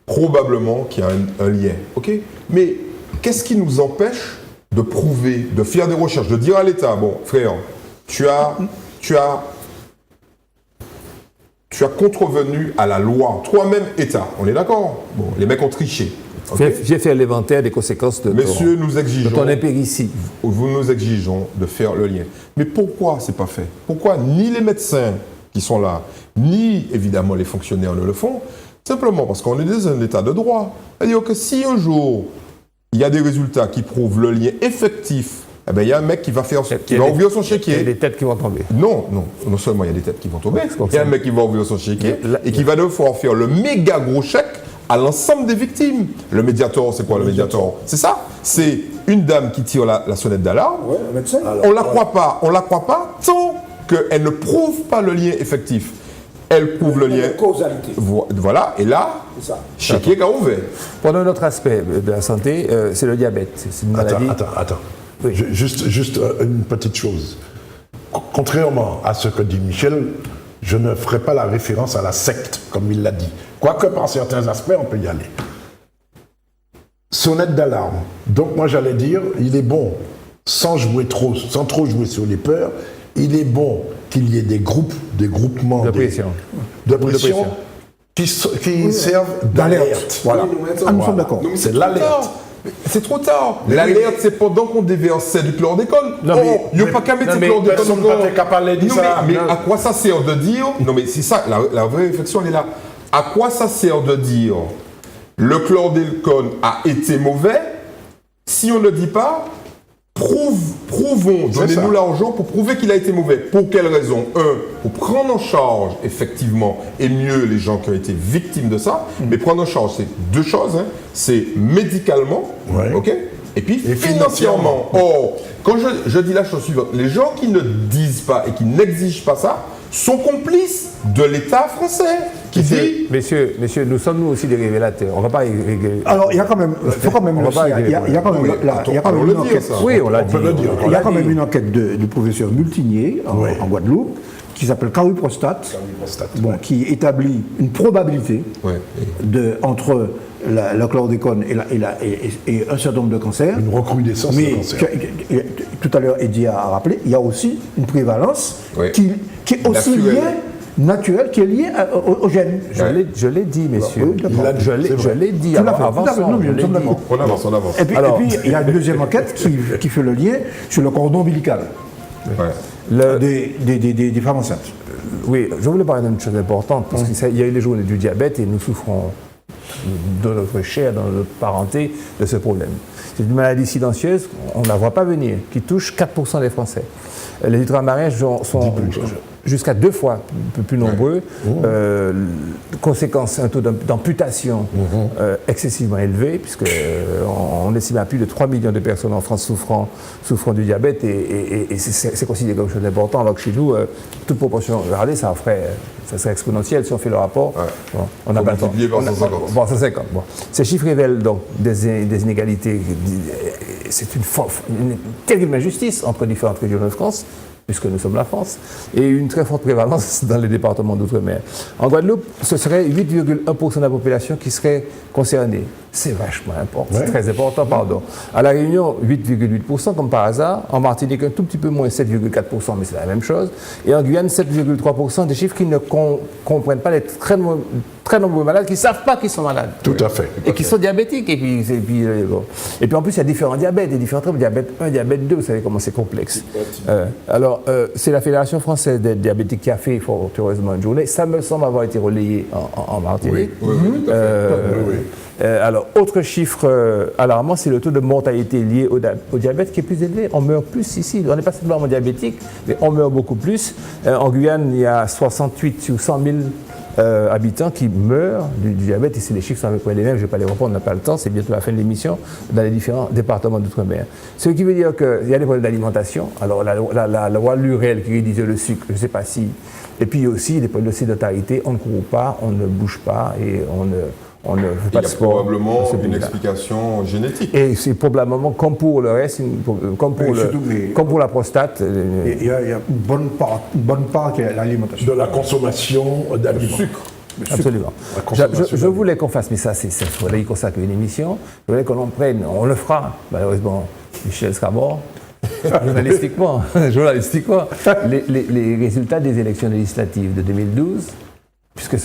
probablement qu'il y a un lien. Ok ? Mais qu'est-ce qui nous empêche de prouver, de faire des recherches, de dire à l'État, bon frère, tu as contrevenu à la loi, toi-même État, on est d'accord? Bon, les mecs ont triché. Okay. J'ai fait l'inventaire des conséquences de Messieurs, nous exigeons, de ton impéritie. Vous nous exigeons de faire le lien. Mais pourquoi c'est pas fait? Pourquoi ni les médecins qui sont là, ni évidemment les fonctionnaires ne le font? Simplement parce qu'on est dans un état de droit. C'est-à-dire que si un jour il y a des résultats qui prouvent le lien effectif, eh ben, il y a un mec qui va ouvrir son chéquier. Il y a des têtes qui vont tomber. Non seulement il y a des têtes qui vont tomber, il y a un mec qui va ouvrir son chéquier et qui va devoir faire le méga gros chèque à l'ensemble des victimes. Le Mediator, c'est quoi le Mediator? C'est ça. C'est une dame qui tire la sonnette d'alarme. Ouais, le médecin. On la croit pas tant qu'elle ne prouve pas le lien effectif. Elle prouve le lien. Causalité. Voilà, et là, chéquier qu'a ouvert. Pour un autre aspect de la santé, c'est le diabète. C'est une maladie. Attends. Oui. Juste une petite chose. Contrairement à ce que dit Michel, je ne ferai pas la référence à la secte, comme il l'a dit. Quoique par certains aspects, on peut y aller. Sonnette d'alarme. Donc moi j'allais dire, il est bon, sans trop jouer sur les peurs, il est bon qu'il y ait des groupements de pression, qui servent d'alerte. Voilà. Nous sommes d'accord. C'est l'alerte. C'est trop tard. L'alerte, c'est pendant qu'on déversait du chlordécone. Il n'y a pas qu'à mettre du chlordécone. Mais à quoi ça sert de dire... Non, mais c'est ça, la vraie réflexion, elle est là. À quoi ça sert de dire le chlordécone a été mauvais si on ne dit pas prouvons, donnez-nous l'argent pour prouver qu'il a été mauvais. Pour quelle raison? Pour prendre en charge, effectivement, et mieux les gens qui ont été victimes de ça. Mais prendre en charge, c'est deux choses. Hein. C'est médicalement, ouais. ok, Et puis Et financièrement. Oh, quand je dis la chose suivante, les gens qui ne disent pas et qui n'exigent pas ça sont complices de l'État français qui dit... Messieurs, nous sommes nous aussi des révélateurs. On ne va pas révéler. Alors, il y a quand même, faut quand même On va aussi, pas il y a quand même, Oui, il y a quand même on une le dit, enquête. ça. Oui, on l'a dit. peut le dire. Il y a quand même une enquête du professeur Multinier en Guadeloupe qui s'appelle Caru-Prostate, bon, qui établit une probabilité Ouais. entre le chlordécone et un certain nombre de cancers. Une recrudescence de Mais cancer. tout à l'heure, Eddie a rappelé, il y a aussi une prévalence Oui. qui est aussi Naturelle. naturelle, qui est liée au gène. Je l'ai dit, messieurs. Oui, d'accord. Je l'ai dit Tout à fait, avant tout à fait. ça, Non, mais je nous l'ai sommes dit. d'accord. On avance, on avance. Et puis, il y a une deuxième enquête qui fait le lien sur le cordon ombilical Ouais. des femmes enceintes. Oui, je voulais parler d'une chose importante, parce qu'il y a eu les journées du diabète et nous souffrons de notre chair, dans notre parenté, de ce problème. C'est une maladie silencieuse, on ne la voit pas venir, qui touche 4% des Français. Les ultramarins sont jusqu'à 2 fois plus nombreux. Conséquence, un taux d'amputation excessivement élevé, puisque on estime à plus de 3 millions de personnes en France souffrant du diabète, et c'est considéré comme chose d'important, alors que chez nous, toute proportion, regardez, ça serait exponentiel si on fait le rapport. Ouais. Bon, on n'a pas le temps. Multiplié par 150. Bon, 150. Bon. Ces chiffres révèlent donc des inégalités. C'est une terrible injustice entre différentes régions de France, puisque nous sommes la France, et une très forte prévalence dans les départements d'outre-mer. En Guadeloupe, ce serait 8,1% de la population qui serait concernée. C'est vachement important, c'est très important, pardon. À La Réunion, 8,8% comme par hasard. En Martinique, un tout petit peu moins, 7,4%, mais c'est la même chose. Et en Guyane, 7,3%, des chiffres qui ne comprennent pas les très nombreux malades qui ne savent pas qu'ils sont malades. Tout à fait. Et qui sont diabétiques. Et puis en plus, il y a différents diabètes, des différents types, diabète 1, diabète 2, vous savez comment c'est complexe. C'est la Fédération française des diabétiques qui a fait, fort heureusement, une journée. Ça me semble avoir été relayé en Martinique. Oui, tout à fait. Alors, autre chiffre alarmant, c'est le taux de mortalité lié au diabète qui est plus élevé. On meurt plus ici. On n'est pas simplement diabétique, mais on meurt beaucoup plus. En Guyane, il y a 68 sur 100 000 habitants qui meurent du diabète, et c'est les chiffres sont à peu près les mêmes, je ne vais pas les reprendre, on n'a pas le temps, c'est bientôt la fin de l'émission, dans les différents départements d'outre-mer. Ce qui veut dire qu'il y a des problèmes d'alimentation. Alors la loi Lurel qui réduisait le sucre, je ne sais pas si... Et puis aussi des problèmes de sédentarité, on ne court pas, on ne bouge pas et on ne fait pas de sport. Il y a probablement dans ce une pays-là. explication génétique. Et c'est probablement, comme pour le reste, comme pour la prostate... Il y a une bonne part qui est l'alimentation. De la consommation d'aliments. Absolument. La consommation Je voulais qu'on fasse, mais ça, il faudrait y consacrer une émission. Je voulais qu'on en prenne, on le fera. Malheureusement, Michel sera mort. Journalistiquement, les résultats des élections législatives de 2012, puisque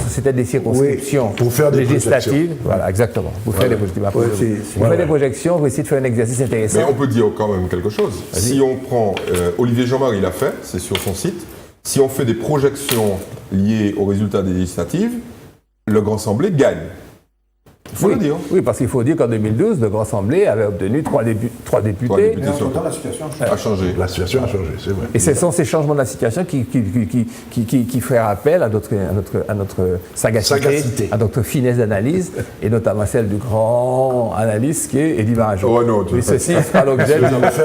c'était des circonscriptions pour faire des législatives. projections. Voilà, exactement. Pour faire des projections. Pour faire des projections, pour essayer de faire un exercice intéressant. Mais on peut dire quand même quelque chose. Si on prend, Olivier Jean-Marie l'a fait, c'est sur son site, si on fait des projections liées aux résultats des législatives, le Grand Assemblée gagne. Il faut le dire. Oui, parce qu'il faut dire qu'en 2012, le Grand Assemblée avait obtenu 3 députés. députés. Mais en même temps, la situation A changé. La situation a changé, c'est vrai. Et ce sont ces changements de la situation qui feraient appel à notre sagacité, à notre finesse d'analyse, et notamment celle du grand analyste qui est Eddie Barajo. Oh non, tu Mais ceci sera l'objet.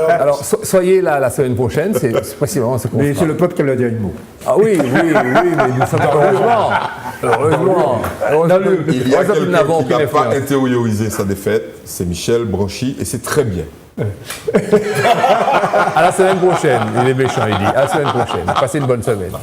Alors, soyez là la semaine prochaine, c'est précisément ce qu'on Mais fera. c'est le peuple qui a le dernier mot. Ah oui, mais nous sommes heureusement. Il y a Nous quelqu'un n'avons qui aucune n'a pas influence. intériorisé sa défaite, c'est Michel Branchy, et c'est très bien. À la semaine prochaine, il est méchant, il dit. À la semaine prochaine. Passez une bonne semaine.